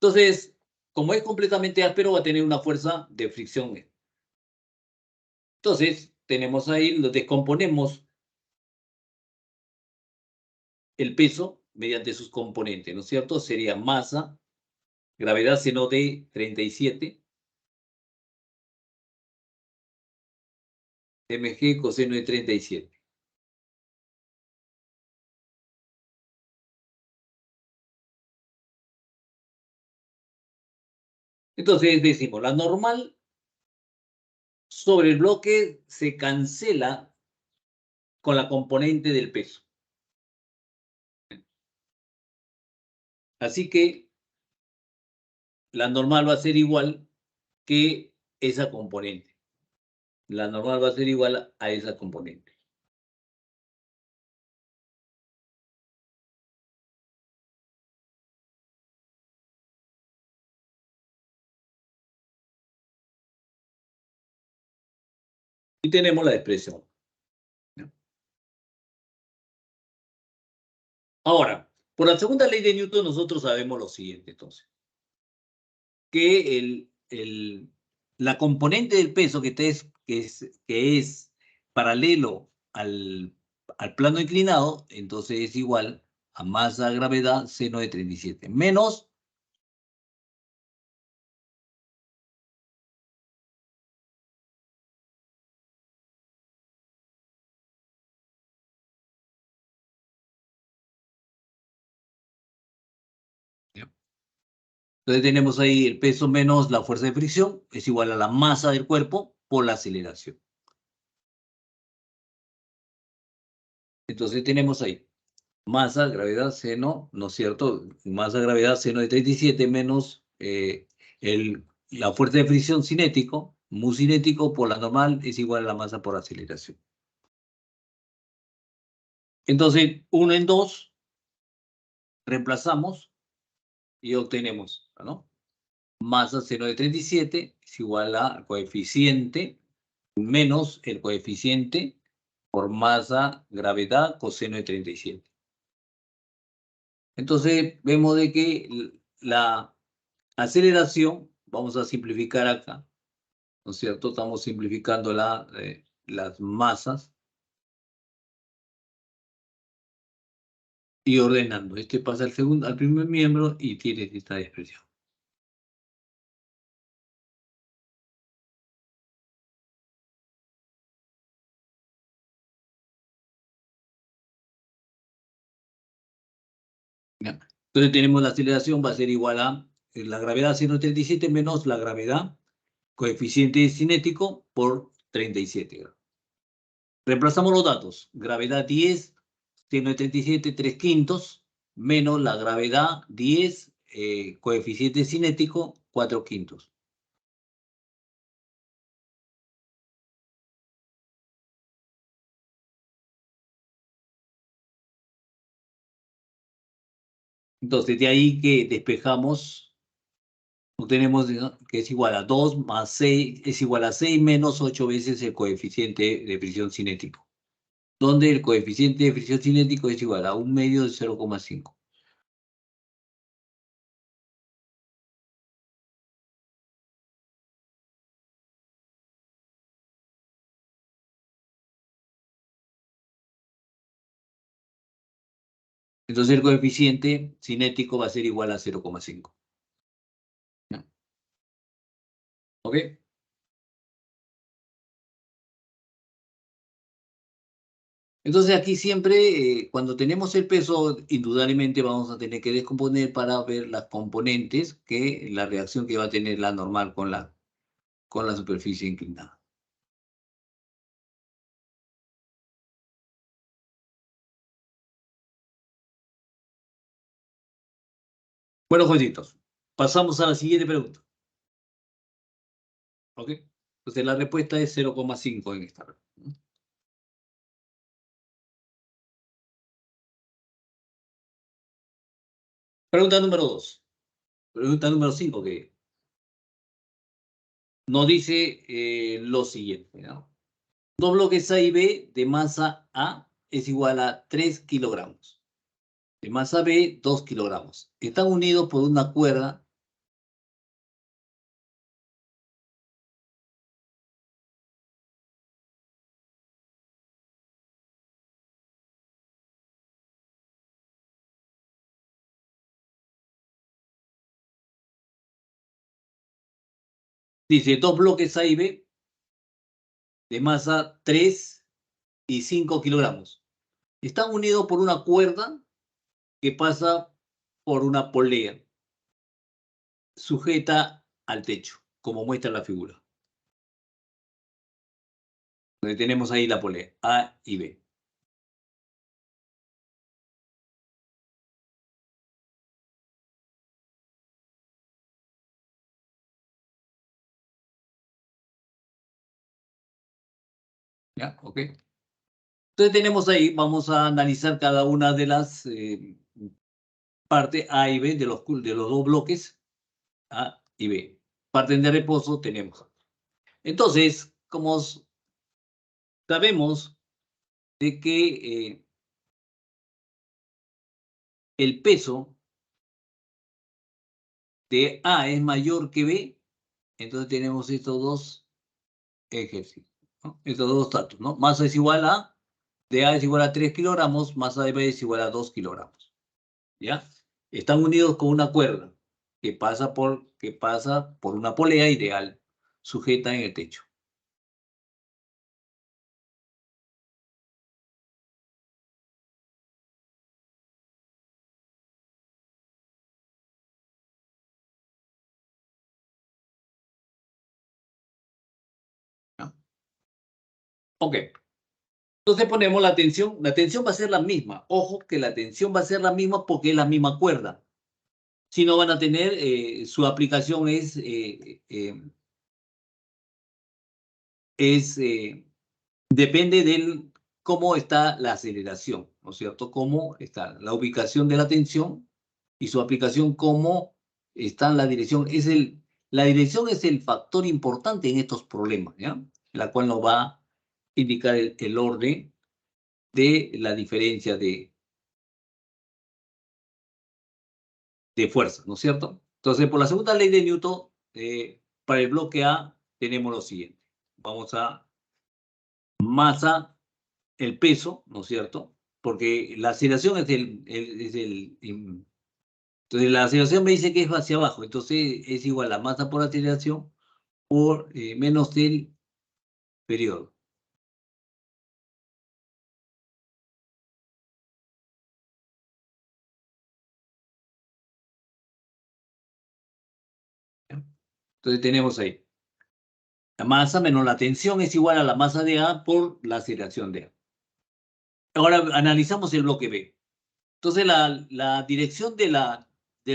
Entonces, como es completamente áspero, va a tener una fuerza de fricción. Entonces, tenemos ahí, lo descomponemos el peso mediante sus componentes, ¿no es cierto? Sería masa, gravedad seno de 37, mg coseno de 37. Entonces decimos, la normal sobre el bloque se cancela con la componente del peso. Así que la normal va a ser igual que esa componente. La normal va a ser igual a esa componente. Y tenemos la expresión. Ahora, por la segunda ley de Newton nosotros sabemos lo siguiente, entonces. Que la componente del peso que es paralelo al plano inclinado, entonces es igual a masa gravedad seno de 37, menos entonces tenemos ahí el peso menos la fuerza de fricción es igual a la masa del cuerpo por la aceleración. Entonces tenemos ahí masa, gravedad, seno, ¿no es cierto? Masa, gravedad, seno de 37 menos la fuerza de fricción cinético, mu cinético por la normal es igual a la masa por aceleración. Entonces, 1 en 2, reemplazamos y obtenemos, ¿no? Masa seno de 37 es igual a coeficiente menos el coeficiente por masa, gravedad, coseno de 37. Entonces, vemos de que la aceleración, vamos a simplificar acá, ¿no es cierto? Estamos simplificando las masas y ordenando. Este pasa al primer miembro y tiene esta expresión. ¿Ya? Entonces tenemos la aceleración, va a ser igual a la gravedad 137 menos la gravedad coeficiente cinético por 37 grados. Reemplazamos los datos. Gravedad 10, 137, 3 quintos, menos la gravedad 10, coeficiente cinético, 4 quintos. Entonces, de ahí que despejamos, obtenemos, ¿no?, que es igual a 2 más 6, es igual a 6 menos 8 veces el coeficiente de fricción cinético, donde el coeficiente de fricción cinético es igual a 1 medio de 0,5. Entonces, el coeficiente cinético va a ser igual a 0,5. ¿No? ¿Ok? Entonces aquí siempre, cuando tenemos el peso, indudablemente vamos a tener que descomponer para ver las componentes que la reacción que va a tener la normal con la superficie inclinada. Bueno, jovencitos, pasamos a la siguiente pregunta. ¿Ok? Entonces la respuesta es 0,5 en esta. Pregunta número 2. Pregunta número 5 que nos dice lo siguiente, ¿no? Dos bloques A y B de masa A es igual a 3 kilogramos. De masa B, 2 kilogramos. Están unidos por una cuerda Dice, dos bloques A y B de masa 3 y 5 kilogramos. Están unidos por una cuerda que pasa por una polea sujeta al techo, como muestra la figura. Donde tenemos ahí la polea, A y B. ¿Ya? ¿Ok? Entonces tenemos ahí, vamos a analizar cada una de las partes A y B de los dos bloques, A y B. Parten de reposo tenemos. Entonces, como sabemos de que el peso de A es mayor que B, entonces tenemos estos dos ejercicios, ¿no? Estos dos datos, ¿no? Masa es igual a, de A es igual a 3 kilogramos, masa de B es igual a 2 kilogramos, ¿ya? Están unidos con una cuerda que pasa por una polea ideal sujeta en el techo. ¿Ya? Ok. Entonces ponemos la tensión va a ser la misma. Ojo que la tensión va a ser la misma porque es la misma cuerda. Si no van a tener, su aplicación es depende del cómo está la aceleración, ¿no es cierto? Cómo está la ubicación de la tensión y su aplicación, cómo está en la dirección. La dirección es el factor importante en estos problemas, ¿ya? La cual nos va a indicar el orden de la diferencia de fuerza, ¿no es cierto? Entonces, por la segunda ley de Newton, para el bloque A tenemos lo siguiente. Vamos a masa, el peso, ¿no es cierto? Porque la aceleración entonces la aceleración me dice que es hacia abajo, entonces es igual a masa por aceleración por menos el periodo. ¿Ya? Entonces tenemos ahí la masa menos la tensión es igual a la masa de A por la aceleración de A. Ahora analizamos el bloque B. Entonces la dirección de la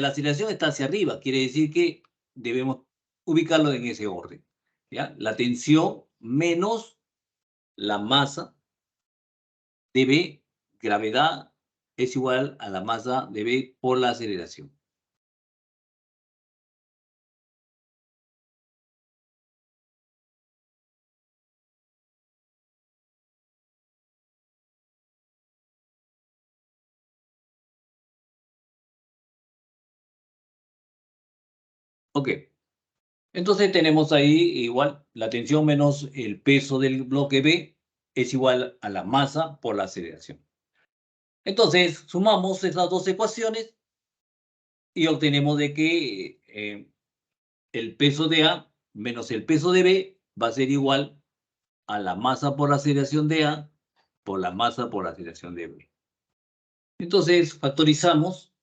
aceleración está hacia arriba, quiere decir que debemos ubicarlo en ese orden. ¿Ya? La tensión menos la masa de B, gravedad, es igual a la masa de B por la aceleración. Ok, entonces tenemos ahí igual la tensión menos el peso del bloque B es igual a la masa por la aceleración. Entonces sumamos esas dos ecuaciones y obtenemos de que el peso de A menos el peso de B va a ser igual a la masa por la aceleración de A por la masa por la aceleración de B. Entonces factorizamos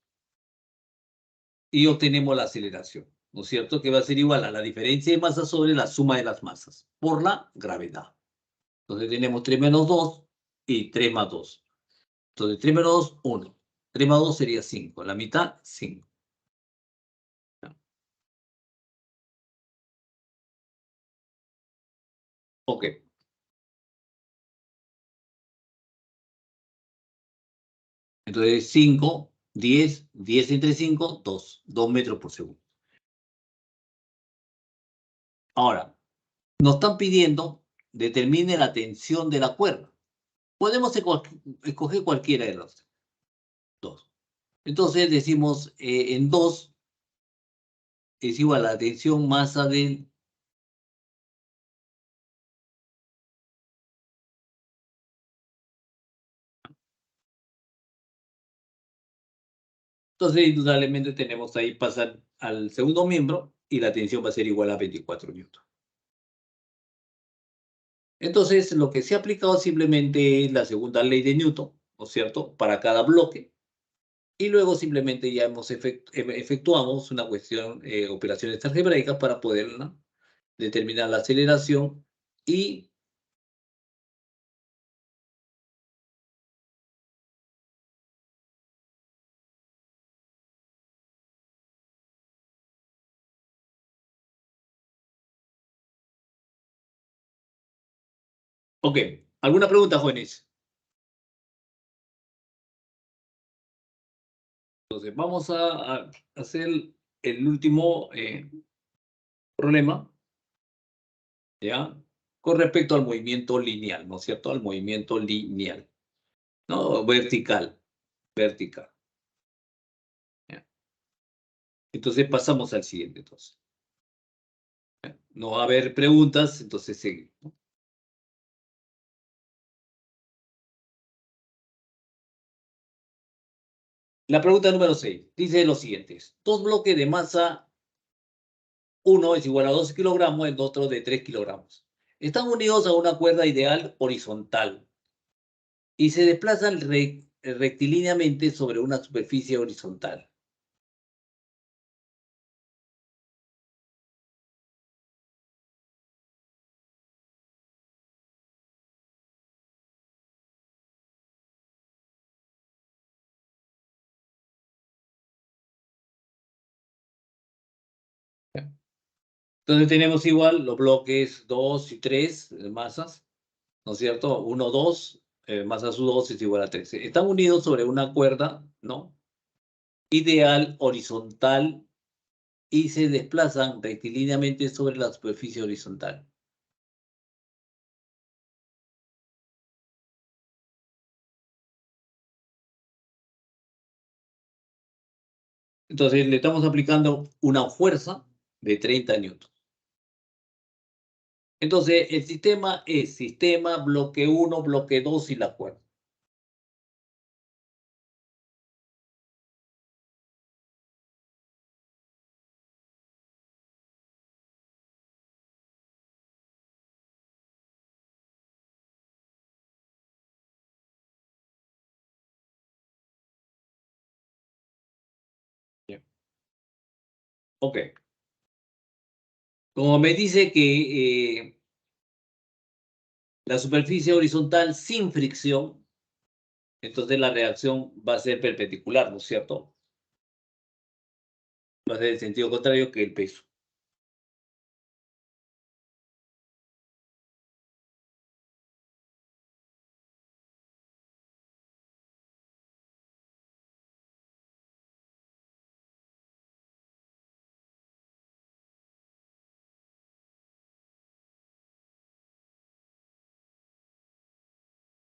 y obtenemos la aceleración, ¿no es cierto? Que va a ser igual a la diferencia de masa sobre la suma de las masas por la gravedad. Entonces tenemos 3 menos 2 y 3 más 2. Entonces 3 menos 2, 1. 3 más 2 sería 5. La mitad, 5. Ok. Entonces 5, 10, 10 entre 5, 2. 2 metros por segundo. Ahora, nos están pidiendo determine la tensión de la cuerda. Podemos escoger cualquiera de los dos. Entonces decimos en 2 es igual a la tensión masa del... Entonces indudablemente tenemos ahí pasar al segundo miembro y la tensión va a ser igual a 24 newton. Entonces, lo que se ha aplicado simplemente es la segunda ley de Newton, ¿no es cierto?, para cada bloque. Y luego simplemente ya efectuamos una cuestión, operaciones algebraicas para poder, ¿no?, determinar la aceleración y... Ok, ¿alguna pregunta, jóvenes? Entonces, vamos a hacer el último problema, ¿ya? Con respecto al movimiento lineal, ¿no es cierto? Al movimiento lineal, ¿no? Vertical, vertical. ¿Ya? Entonces, pasamos al siguiente, entonces. ¿Ya? No va a haber preguntas, entonces seguimos, ¿no? La pregunta número 6 dice lo siguiente: dos bloques de masa, uno es igual a 12 kilogramos, el otro de 3 kilogramos. Están unidos a una cuerda ideal horizontal y se desplazan rectilíneamente sobre una superficie horizontal. Entonces tenemos igual los bloques 2 y 3 masas, ¿no es cierto? 1, 2, masa su 2 es igual a 3. Están unidos sobre una cuerda, ¿no?, ideal horizontal y se desplazan rectilíneamente sobre la superficie horizontal. Entonces le estamos aplicando una fuerza de 30 newtons. Entonces el sistema es sistema, bloque 1, bloque 2 y la cuerda. Bien. Ok. Como me dice que la superficie horizontal sin fricción, entonces la reacción va a ser perpendicular, ¿no es cierto? Va a ser el sentido contrario que el peso.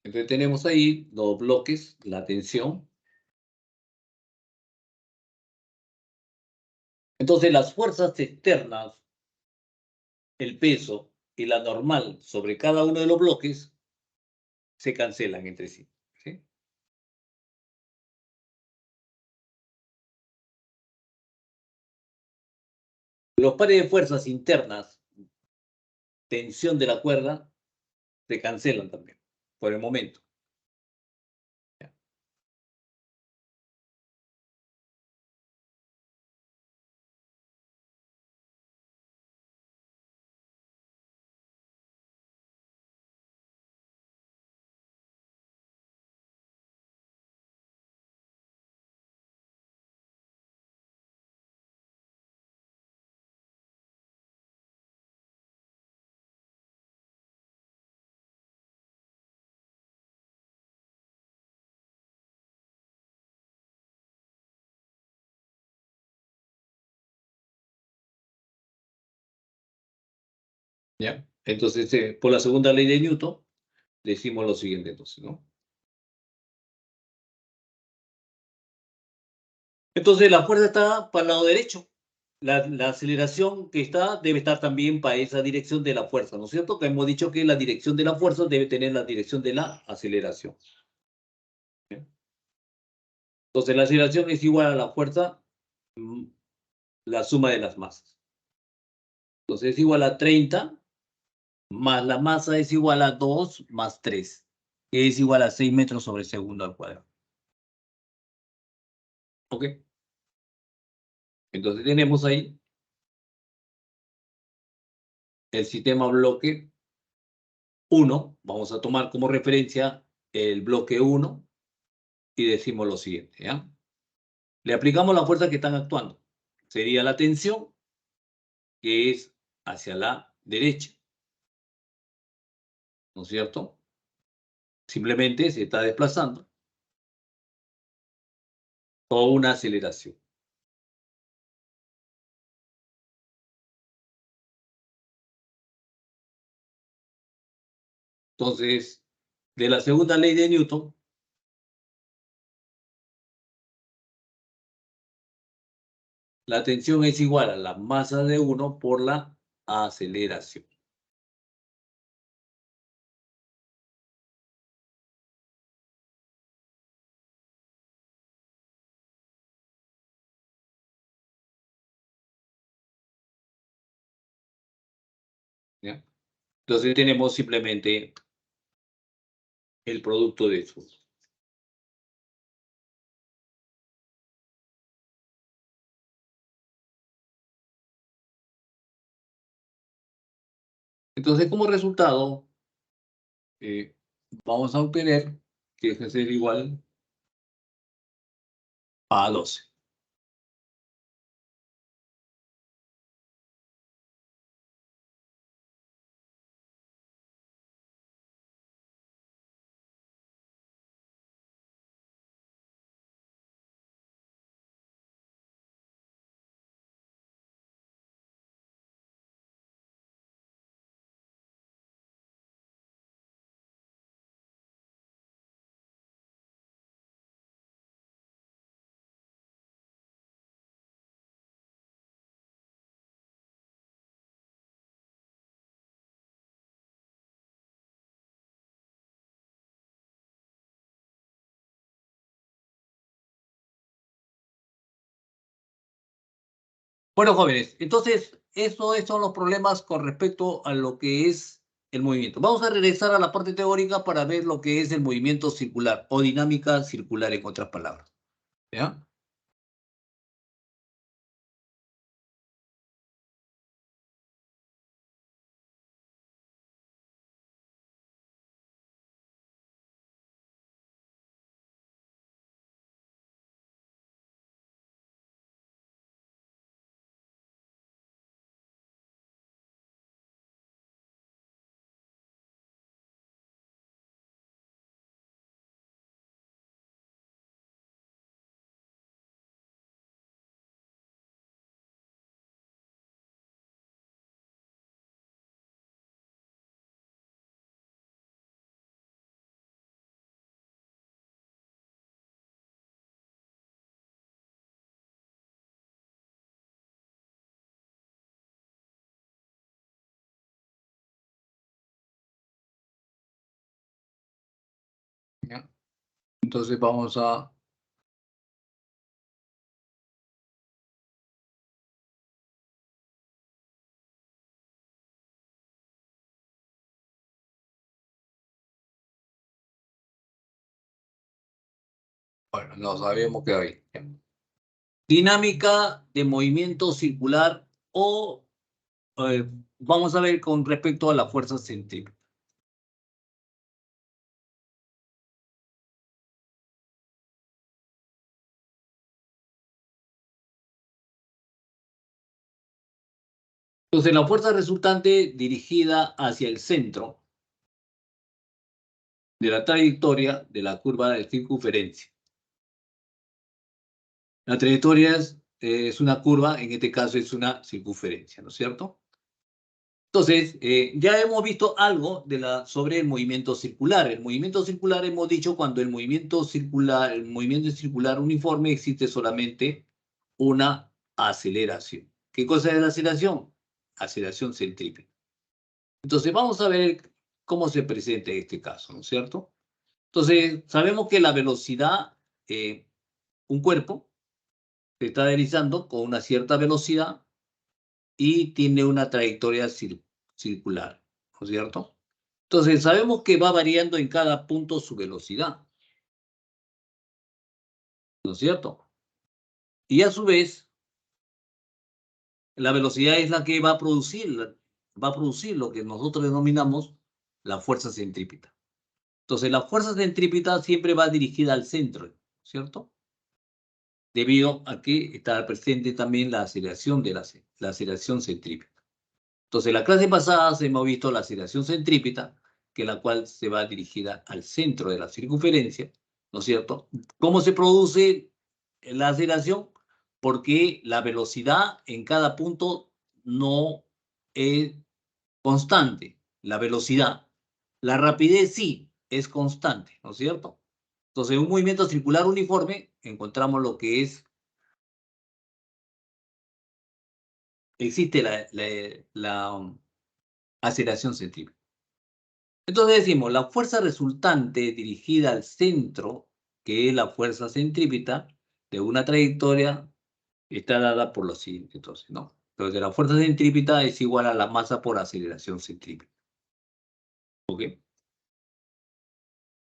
Entonces tenemos ahí dos bloques, la tensión. Entonces las fuerzas externas, el peso y la normal sobre cada uno de los bloques se cancelan entre sí, ¿sí? Los pares de fuerzas internas, tensión de la cuerda, se cancelan también, por el momento. ¿Ya? Entonces, por la segunda ley de Newton, decimos lo siguiente, entonces, ¿no? Entonces, la fuerza está para el lado derecho. La aceleración que está debe estar también para esa dirección de la fuerza, ¿no es cierto? Que hemos dicho que la dirección de la fuerza debe tener la dirección de la aceleración. ¿Ya? Entonces, la aceleración es igual a la fuerza, la suma de las masas. Entonces es igual a 30 más la masa es igual a 2 más 3, que es igual a 6 metros sobre segundo al cuadrado. ¿Ok? Entonces tenemos ahí el sistema bloque 1. Vamos a tomar como referencia el bloque 1 y decimos lo siguiente, ¿ya? Le aplicamos la fuerza que están actuando. Sería la tensión, que es hacia la derecha, ¿no es cierto? Simplemente se está desplazando con una aceleración. Entonces, de la segunda ley de Newton, la tensión es igual a la masa de 1 por la aceleración. ¿Ya? Entonces tenemos simplemente el producto de eso. Entonces, como resultado, vamos a obtener que es ser igual a 12. Bueno, jóvenes, entonces, esos son los problemas con respecto a lo que es el movimiento. Vamos a regresar a la parte teórica para ver lo que es el movimiento circular o dinámica circular, en otras palabras. ¿Ya? ¿Ya? Entonces vamos a... Bueno, no sabemos qué hay. ¿Ya? Dinámica de movimiento circular o vamos a ver con respecto a la fuerza centrífuga. Entonces, la fuerza resultante dirigida hacia el centro de la trayectoria de la curva de circunferencia. La trayectoria es una curva, en este caso es una circunferencia, ¿no es cierto? Entonces, ya hemos visto algo sobre el movimiento circular. El movimiento circular hemos dicho cuando el movimiento circular uniforme existe solamente una aceleración. ¿Qué cosa es la aceleración? Aceleración centrípeta. Entonces, vamos a ver cómo se presenta en este caso, ¿no es cierto? Entonces, sabemos que la velocidad, un cuerpo se está deslizando con una cierta velocidad y tiene una trayectoria circular, ¿no es cierto? Entonces, sabemos que va variando en cada punto su velocidad, ¿no es cierto? Y a su vez, la velocidad es la que va a producir lo que nosotros denominamos la fuerza centrípeta. Entonces, la fuerza centrípeta siempre va dirigida al centro, ¿cierto? Debido a que está presente también la aceleración la aceleración centrípeta. Entonces, en la clase pasada hemos visto la aceleración centrípeta, que la cual se va dirigida al centro de la circunferencia, ¿no es cierto? ¿Cómo se produce la aceleración? Porque la velocidad en cada punto no es constante. La velocidad, la rapidez sí es constante, ¿no es cierto? Entonces, en un movimiento circular uniforme encontramos lo que es, existe la aceleración centrípeta. Entonces decimos, la fuerza resultante dirigida al centro, que es la fuerza centrípeta de una trayectoria, está dada por lo siguiente, entonces, ¿no? Entonces, la fuerza centrípeta es igual a la masa por aceleración centrípeta. ¿Ok?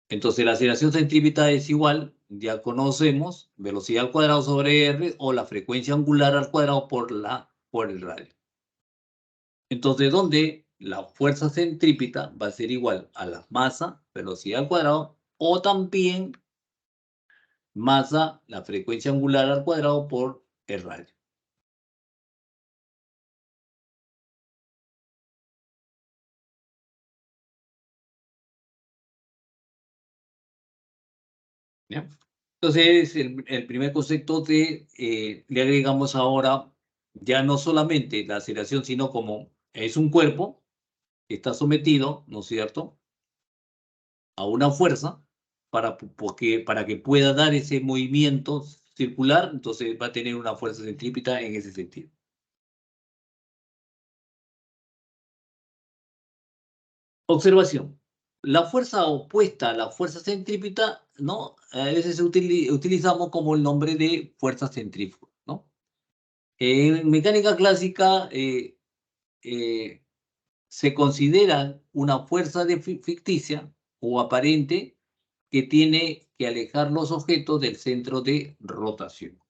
Entonces, la aceleración centrípeta es igual, ya conocemos, velocidad al cuadrado sobre r o la frecuencia angular al cuadrado por el radio. Entonces, donde la fuerza centrípeta va a ser igual a la masa, velocidad al cuadrado, o también masa, la frecuencia angular al cuadrado por el radio. ¿Ya? Entonces, el primer concepto le agregamos ahora ya no solamente la aceleración, sino como es un cuerpo que está sometido, ¿no es cierto?, a una fuerza para que pueda dar ese movimiento circular, entonces va a tener una fuerza centrípeta en ese sentido. Observación. La fuerza opuesta a la fuerza centrípeta, ¿no? A veces utilizamos como el nombre de fuerza centrífuga, ¿no? En mecánica clásica eh, se considera una fuerza ficticia o aparente que tiene que alejar los objetos del centro de rotación.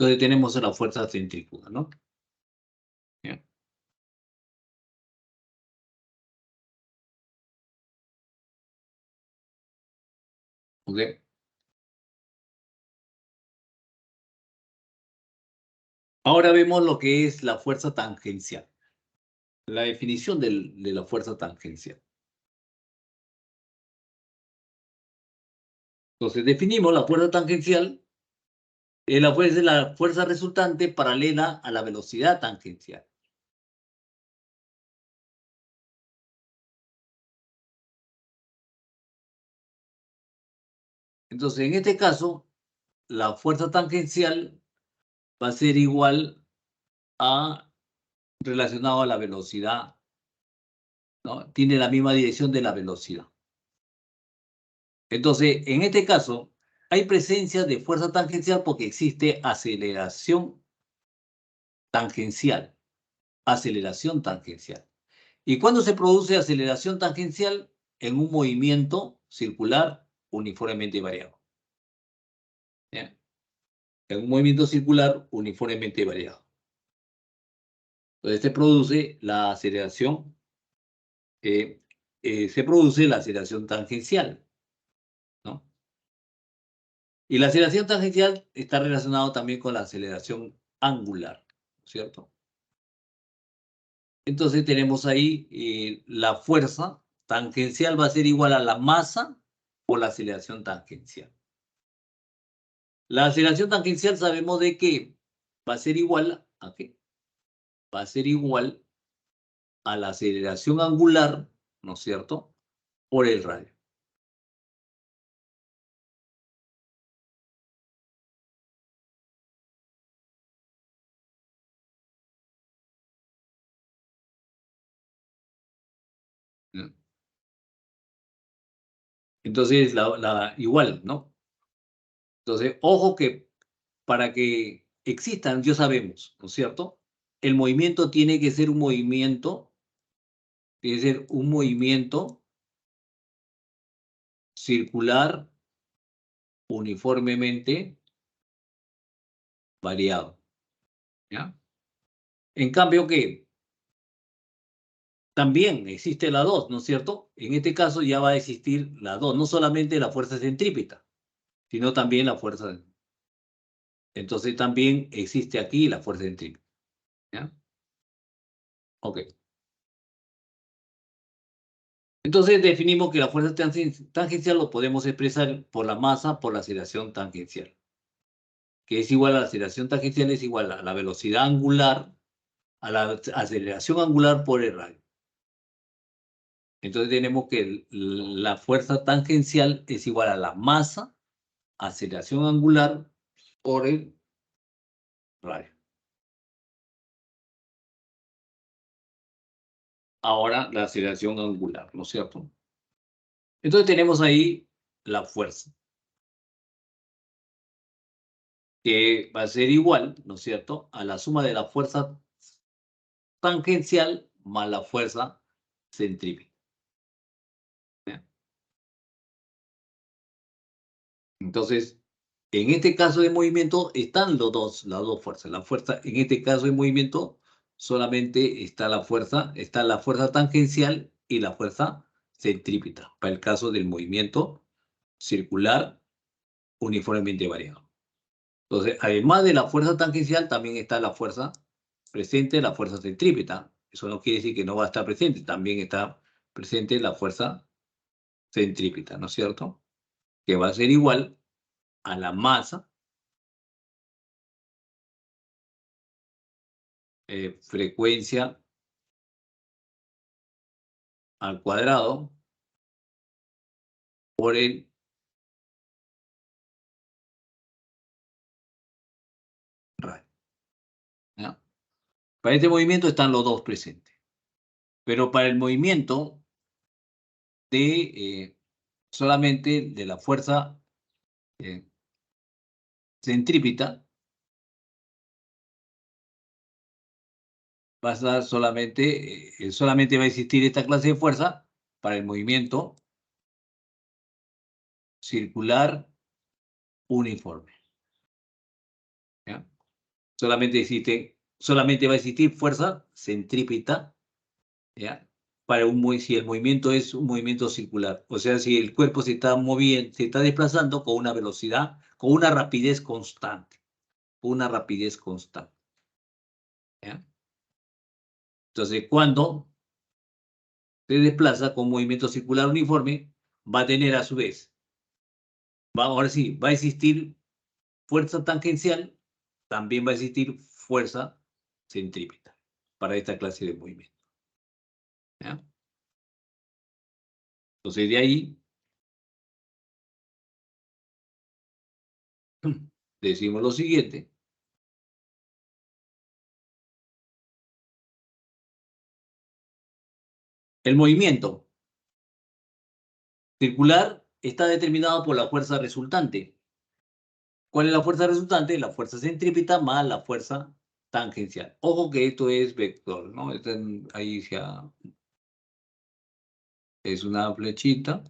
Entonces tenemos la fuerza centrífuga, ¿no? ¿Ya? ¿Ok? Ahora vemos lo que es la fuerza tangencial, la definición de la fuerza tangencial. Entonces definimos la fuerza tangencial, es la fuerza resultante paralela a la velocidad tangencial. Entonces, en este caso, la fuerza tangencial va a ser igual a relacionado a la velocidad, ¿no? Tiene la misma dirección de la velocidad. Entonces, en este caso, hay presencia de fuerza tangencial porque existe aceleración tangencial. Aceleración tangencial. ¿Y cuándo se produce aceleración tangencial? En un movimiento circular uniformemente variado. ¿Ya? En un movimiento circular uniformemente variado. Entonces se produce la aceleración, se produce la aceleración tangencial, ¿no? Y la aceleración tangencial está relacionada también con la aceleración angular, ¿cierto? Entonces tenemos ahí la fuerza tangencial va a ser igual a la masa por la aceleración tangencial. La aceleración tangencial sabemos de que va a ser igual a qué? Va a ser igual a la aceleración angular, ¿no es cierto?, por el radio. Entonces, igual, ¿no? Entonces, ojo que para que existan, ya sabemos, ¿no es cierto? El movimiento tiene que ser un movimiento, circular uniformemente variado, ¿ya? En cambio que también existe la 2, ¿no es cierto? En este caso ya va a existir la 2, no solamente la fuerza centrípeta, sino también la fuerza. Entonces también existe aquí la fuerza centrípeta, ¿ya? Ok. Entonces definimos que la fuerza tangencial lo podemos expresar por la masa por la aceleración tangencial, que es igual a la aceleración tangencial, es igual a la velocidad angular, a la aceleración angular por el radio. Entonces tenemos que la fuerza tangencial es igual a la masa, aceleración angular por el radio. Ahora la aceleración angular, ¿no es cierto? Entonces tenemos ahí la fuerza, que va a ser igual, ¿no es cierto?, a la suma de la fuerza tangencial más la fuerza centrípeta. ¿Ya? Entonces, en este caso de movimiento están las dos fuerzas. La fuerza, en este caso de movimiento, solamente está la fuerza tangencial y la fuerza centrípeta, para el caso del movimiento circular uniformemente variado. Entonces, además de la fuerza tangencial, también está la fuerza presente, la fuerza centrípeta. Eso no quiere decir que no va a estar presente, también está presente la fuerza centrípeta, ¿no es cierto? Que va a ser igual a la masa, frecuencia al cuadrado por el radio. ¿Ya? Para este movimiento están los dos presentes. Pero para el movimiento de solamente de la fuerza centrípeta, va a estar solamente va a existir esta clase de fuerza para el movimiento circular uniforme. ¿Ya? Solamente va a existir fuerza centrípeta, ¿ya? Si el movimiento es un movimiento circular, o sea, si el cuerpo se está moviendo, se está desplazando con una velocidad, con una rapidez constante, ¿ya? Entonces, cuando se desplaza con movimiento circular uniforme, va a tener a su vez, ahora sí, va a existir fuerza tangencial, también va a existir fuerza centrípeta para esta clase de movimiento, ¿ya? Entonces, de ahí decimos lo siguiente. El movimiento circular está determinado por la fuerza resultante. ¿Cuál es la fuerza resultante? La fuerza centrípeta más la fuerza tangencial. Ojo que esto es vector, ¿no? Ahí ya es una flechita.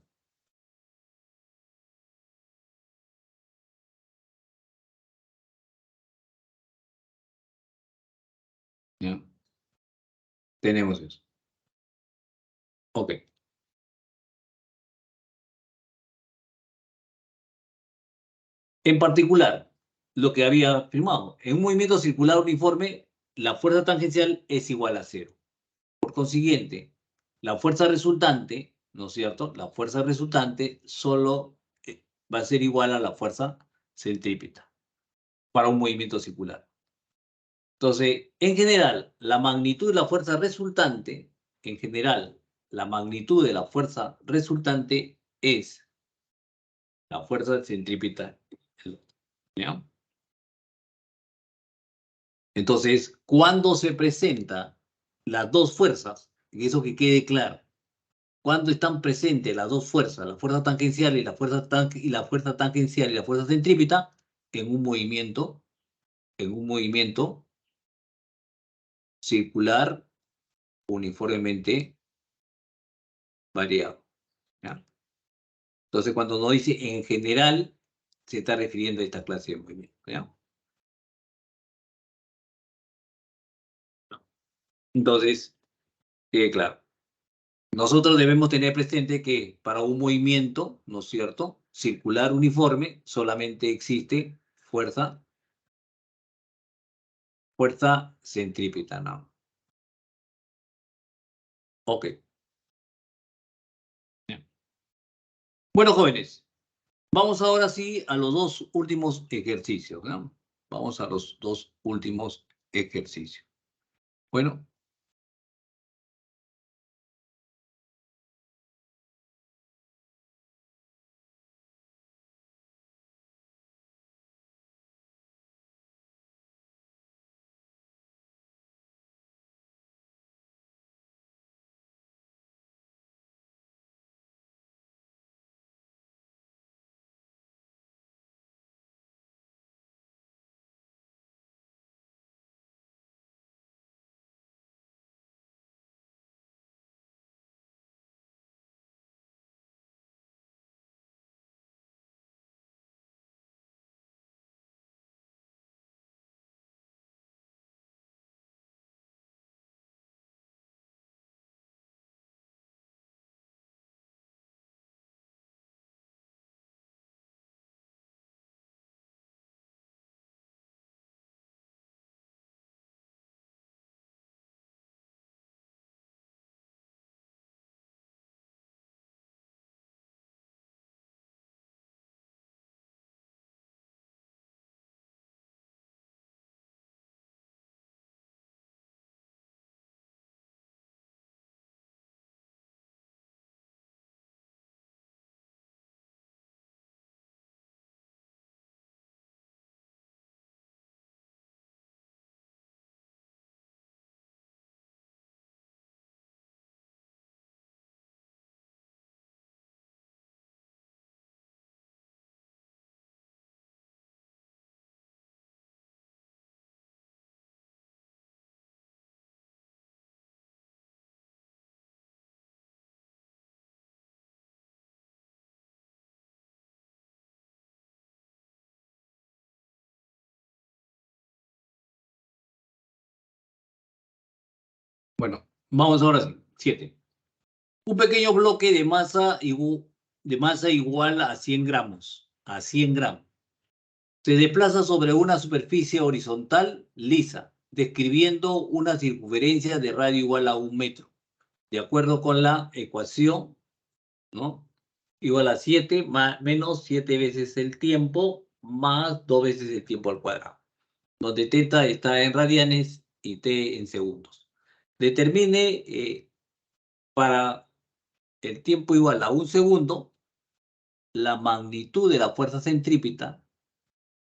¿Ya? Tenemos eso. Ok. En particular, lo que había afirmado, en un movimiento circular uniforme, la fuerza tangencial es igual a cero. Por consiguiente, la fuerza resultante, ¿no es cierto? La fuerza resultante solo va a ser igual a la fuerza centrípeta para un movimiento circular. Entonces, en general, la magnitud de la fuerza resultante, en general, la magnitud de la fuerza resultante es la fuerza centrípeta. ¿Ya? Entonces, cuando se presentan las dos fuerzas, y eso que quede claro, cuando están presentes las dos fuerzas, la fuerza tangencial y la fuerza tangencial y la fuerza centrípeta, en un movimiento circular uniformemente variado. ¿Ya? Entonces, cuando uno dice en general, se está refiriendo a esta clase de movimiento. ¿Ya? Entonces, claro, nosotros debemos tener presente que para un movimiento, ¿no es cierto?, circular uniforme, solamente existe fuerza centrípeta, ¿no? Ok. Bien. Bueno, jóvenes, vamos ahora sí a los dos últimos ejercicios, ¿no? Vamos a los dos últimos ejercicios. Bueno. Bueno, vamos ahora sí. 7. Un pequeño bloque de masa igual a 100 gramos. A 100 gramos. Se desplaza sobre una superficie horizontal lisa, describiendo una circunferencia de radio igual a 1 metro. De acuerdo con la ecuación, ¿no? Igual a 7 menos 7 veces el tiempo más 2 veces el tiempo al cuadrado. Donde θ está en radianes y t en segundos. Determine para el tiempo igual a 1 segundo la magnitud de la fuerza centrípeta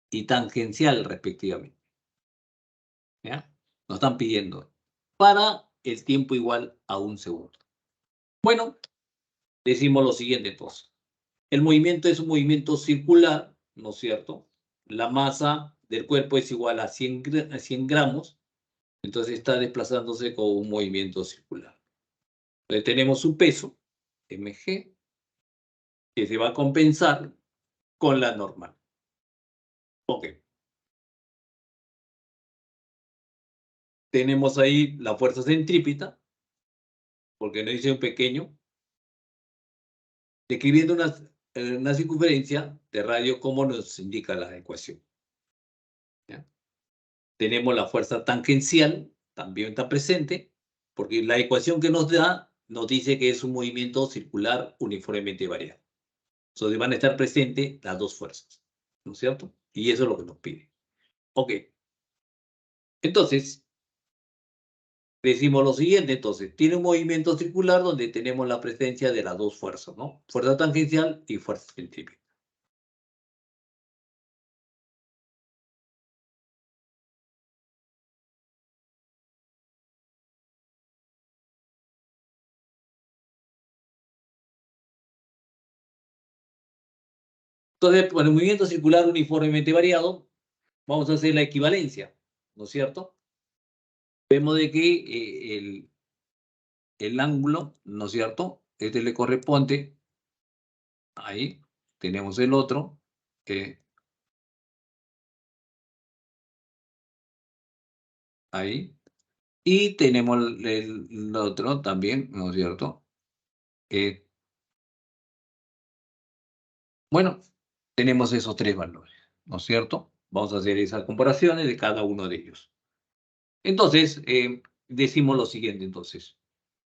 y tangencial respectivamente. ¿Ya? Nos están pidiendo para el tiempo igual a 1 segundo. Bueno, decimos lo siguiente entonces. El movimiento es un movimiento circular, ¿no es cierto? La masa del cuerpo es igual a 100 gramos, entonces está desplazándose con un movimiento circular. Entonces tenemos su peso, mg, que se va a compensar con la normal. Ok. Tenemos ahí la fuerza centrípeta, porque no dice un pequeño, describiendo una circunferencia de radio como nos indica la ecuación. ¿Ya? Tenemos la fuerza tangencial, también está presente, Porque la ecuación que nos da nos dice que es un movimiento circular uniformemente variado. Entonces van a estar presentes las dos fuerzas, ¿no es cierto? Y eso es lo que nos pide. Ok. Entonces, decimos lo siguiente, entonces, tiene un movimiento circular donde tenemos la presencia de las dos fuerzas, ¿no? Fuerza tangencial y fuerza centrípeta. Entonces, por el movimiento circular uniformemente variado, vamos a hacer la equivalencia, ¿no es cierto? Vemos de que el ángulo, ¿no es cierto? Este le corresponde, ahí, tenemos el otro, ahí, y tenemos el otro también, ¿no es cierto? Bueno, tenemos esos tres valores, ¿no es cierto? Vamos a hacer esas comparaciones de cada uno de ellos. Entonces, decimos lo siguiente, entonces.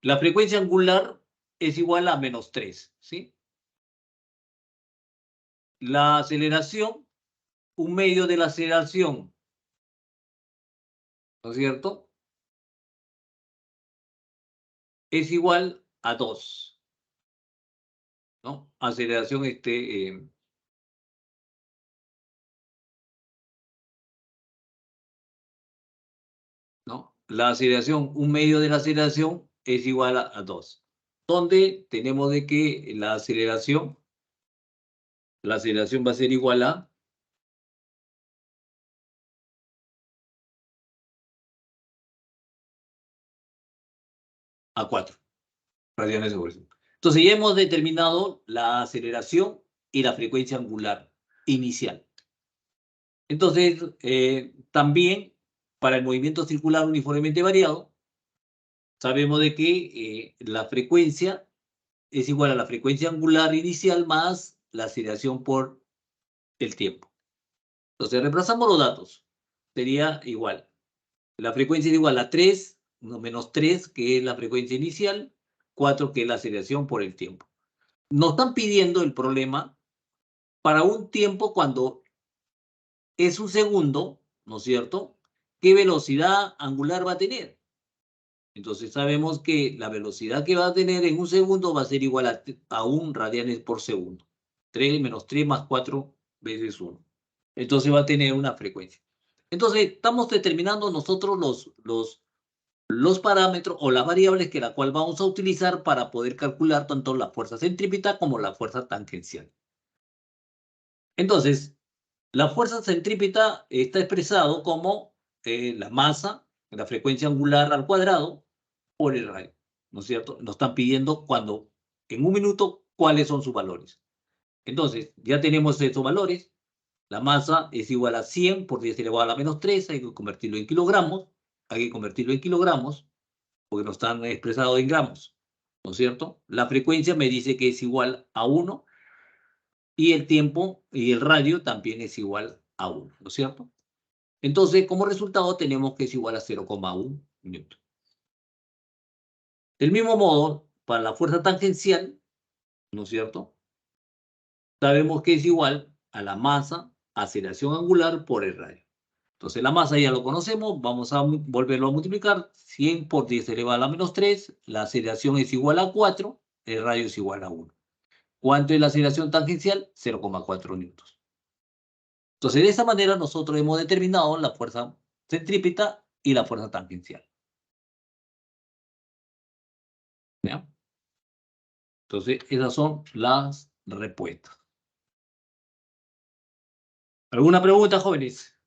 La frecuencia angular es igual a -3, ¿sí? La aceleración, un medio de la aceleración, ¿no es cierto? Es igual a 2, ¿no? Aceleración, ¿no? La aceleración, un medio de la aceleración es igual a 2, donde tenemos de que la aceleración va a ser igual a 4 radianes sobre segundo. Entonces ya hemos determinado la aceleración y la frecuencia angular inicial. Entonces, también para el movimiento circular uniformemente variado, sabemos de que la frecuencia es igual a la frecuencia angular inicial más la aceleración por el tiempo. Entonces, reemplazamos los datos. Sería igual. La frecuencia es igual a 3, menos 3, que es la frecuencia inicial, 4, que es la aceleración por el tiempo. Nos están pidiendo el problema para un tiempo cuando es un segundo, ¿no es cierto? ¿Qué velocidad angular va a tener? Entonces sabemos que la velocidad que va a tener en un segundo va a ser igual a 1 radianes por segundo. 3 menos 3 más 4 veces 1. Entonces va a tener una frecuencia. Entonces estamos determinando nosotros los parámetros o las variables que la cual vamos a utilizar para poder calcular tanto la fuerza centrípeta como la fuerza tangencial. Entonces, la fuerza centrípeta está expresado como la masa, la frecuencia angular al cuadrado por el radio, ¿no es cierto? Nos están pidiendo en un minuto, cuáles son sus valores. Entonces, ya tenemos estos valores. La masa es igual a 100 por 10 elevado a la menos 3, hay que convertirlo en kilogramos, porque no están expresados en gramos, ¿no es cierto? La frecuencia me dice que es igual a 1 y el tiempo y el radio también es igual a 1, ¿no es cierto? Entonces, como resultado, tenemos que es igual a 0,1 newton. Del mismo modo, para la fuerza tangencial, ¿no es cierto? Sabemos que es igual a la masa, aceleración angular por el radio. Entonces, la masa ya lo conocemos, vamos a volverlo a multiplicar. 100 por 10 elevado a la menos 3, la aceleración es igual a 4, el radio es igual a 1. ¿Cuánto es la aceleración tangencial? 0,4 newtons. Entonces, de esa manera nosotros hemos determinado la fuerza centrípeta y la fuerza tangencial. ¿Ya? Entonces, esas son las respuestas. ¿Alguna pregunta, jóvenes?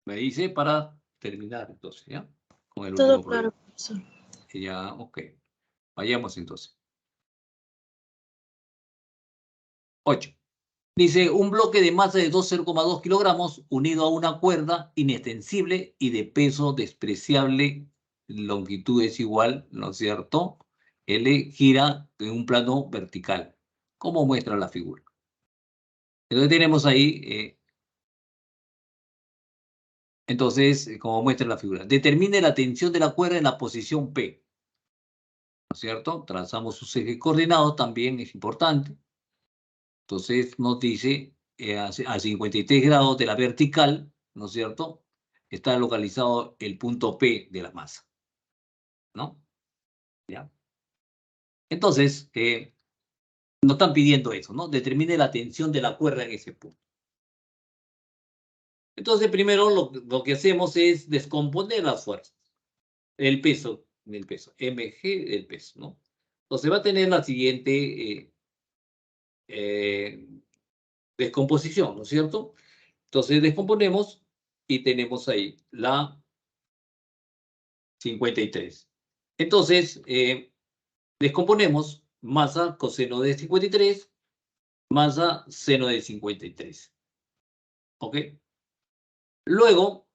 Me dice para terminar, entonces, ¿ya? Con el Todo último claro, problema. profesor. Ya, ok. Vayamos entonces. 8. Dice, un bloque de masa de 0,2 kilogramos unido a una cuerda inextensible y de peso despreciable, longitud es igual, ¿no es cierto? L gira en un plano vertical, como muestra la figura. Entonces tenemos ahí Entonces, como muestra la figura, determine la tensión de la cuerda en la posición P, ¿no es cierto? Trazamos sus ejes coordenados, también es importante. Entonces nos dice a 53 grados de la vertical, ¿no es cierto? Está localizado el punto P de la masa, ¿no? ¿Ya? Entonces, nos están pidiendo eso, ¿no? Determine la tensión de la cuerda en ese punto. Entonces, primero lo que hacemos es descomponer las fuerzas, el peso, mg el peso, ¿no? Entonces va a tener la siguiente eh, descomposición, ¿no es cierto? Entonces descomponemos y tenemos ahí la 53. Entonces, descomponemos masa coseno de 53, masa seno de 53. ¿Ok? Luego,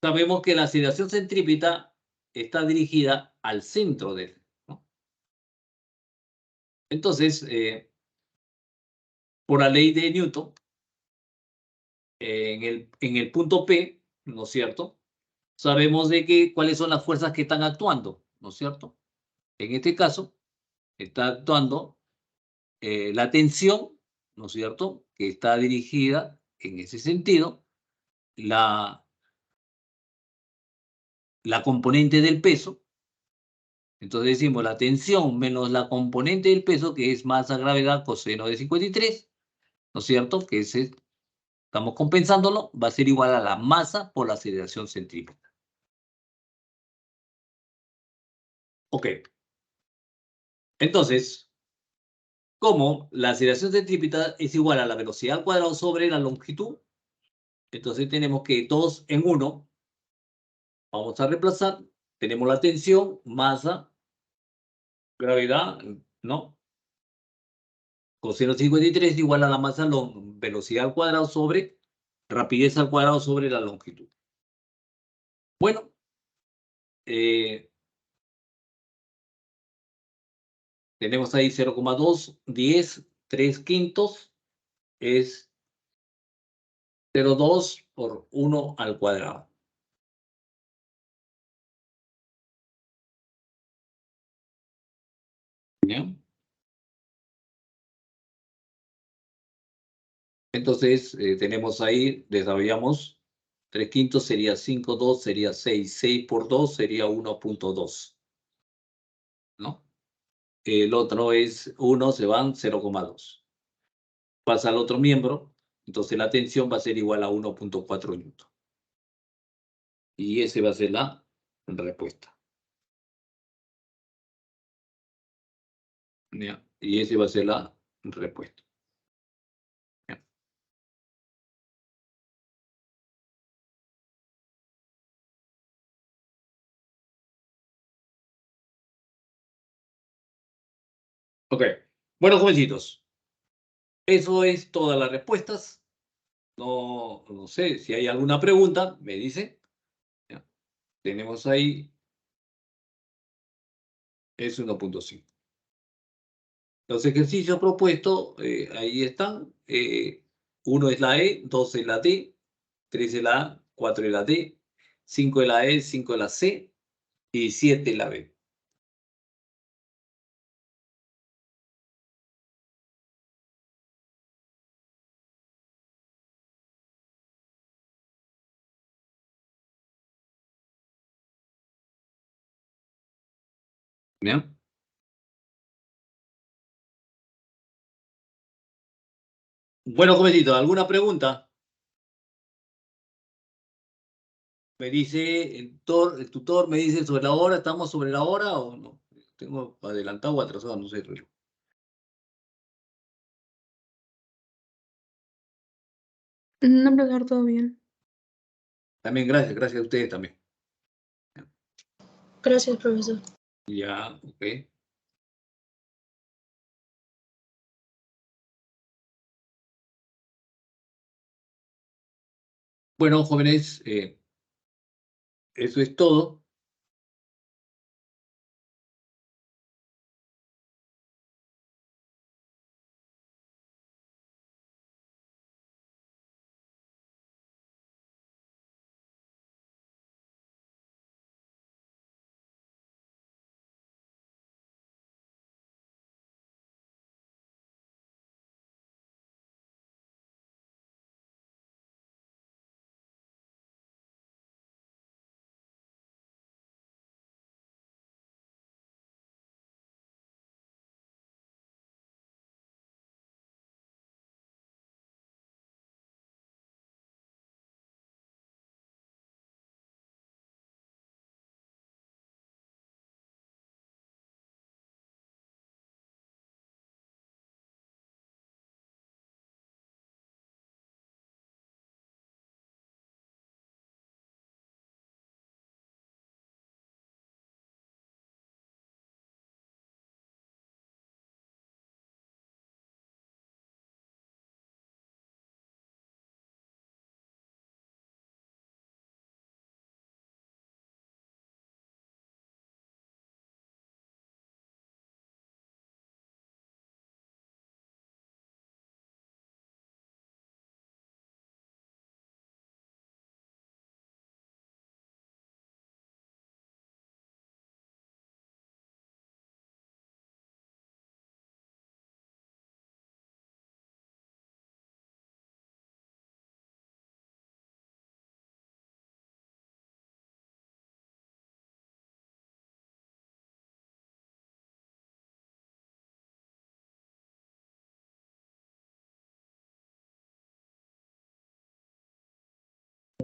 sabemos que la aceleración centrípeta está dirigida al centro de, ¿no? Entonces, por la ley de Newton, en el punto P, ¿no es cierto? Sabemos de que cuáles son las fuerzas que están actuando, ¿no es cierto? En este caso, está actuando la tensión, ¿no es cierto? Que está dirigida en ese sentido, la, la componente del peso. Entonces decimos la tensión menos la componente del peso, que es masa gravedad coseno de 53, ¿no es cierto? Que estamos compensándolo, va a ser igual a la masa por la aceleración centrípeta. Ok. Entonces, como la aceleración centrípeta es igual a la velocidad al cuadrado sobre la longitud, entonces tenemos que 2 en 1, vamos a reemplazar, tenemos la tensión, masa, gravedad, ¿no? Coseno 53 igual a la masa, velocidad al cuadrado sobre rapidez al cuadrado sobre la longitud. Bueno, tenemos ahí 0,2, 10, 3 quintos es 0,2 por 1 al cuadrado. ¿Ya? Entonces, tenemos ahí, desarrollamos 3 quintos sería 5, 2 sería 6, 6 por 2 sería 1,2, ¿no? El otro es 1, se van 0,2. Pasa al otro miembro, entonces la tensión va a ser igual a 1,4 newton. Y esa va a ser la respuesta. ¿Ya? Y esa va a ser la respuesta. ¿Ya? Ok. Bueno, jovencitos, eso es todas las respuestas. No sé si hay alguna pregunta, me dice. ¿Ya? Tenemos ahí, es 1,5. Los ejercicios propuestos, ahí están. 1 es la E, 2 es la D, 3 es la A, 4 es la D, 5 es la E, 5 es la C y 7 es la B. ¿Ya? Bueno, jovencito, ¿alguna pregunta? Me dice el tutor me dice sobre la hora, ¿estamos sobre la hora o no? Tengo adelantado o atrasado, no sé el reloj. No, profesor, todo bien. También gracias a ustedes también. Gracias, profesor. Ya, ok. Bueno, jóvenes, eso es todo.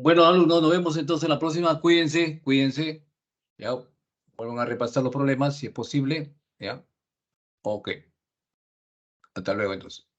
Bueno, alumnos, nos vemos entonces la próxima. Cuídense, cuídense. Ya, vuelvan a repasar los problemas si es posible. Ya, ok. Hasta luego entonces.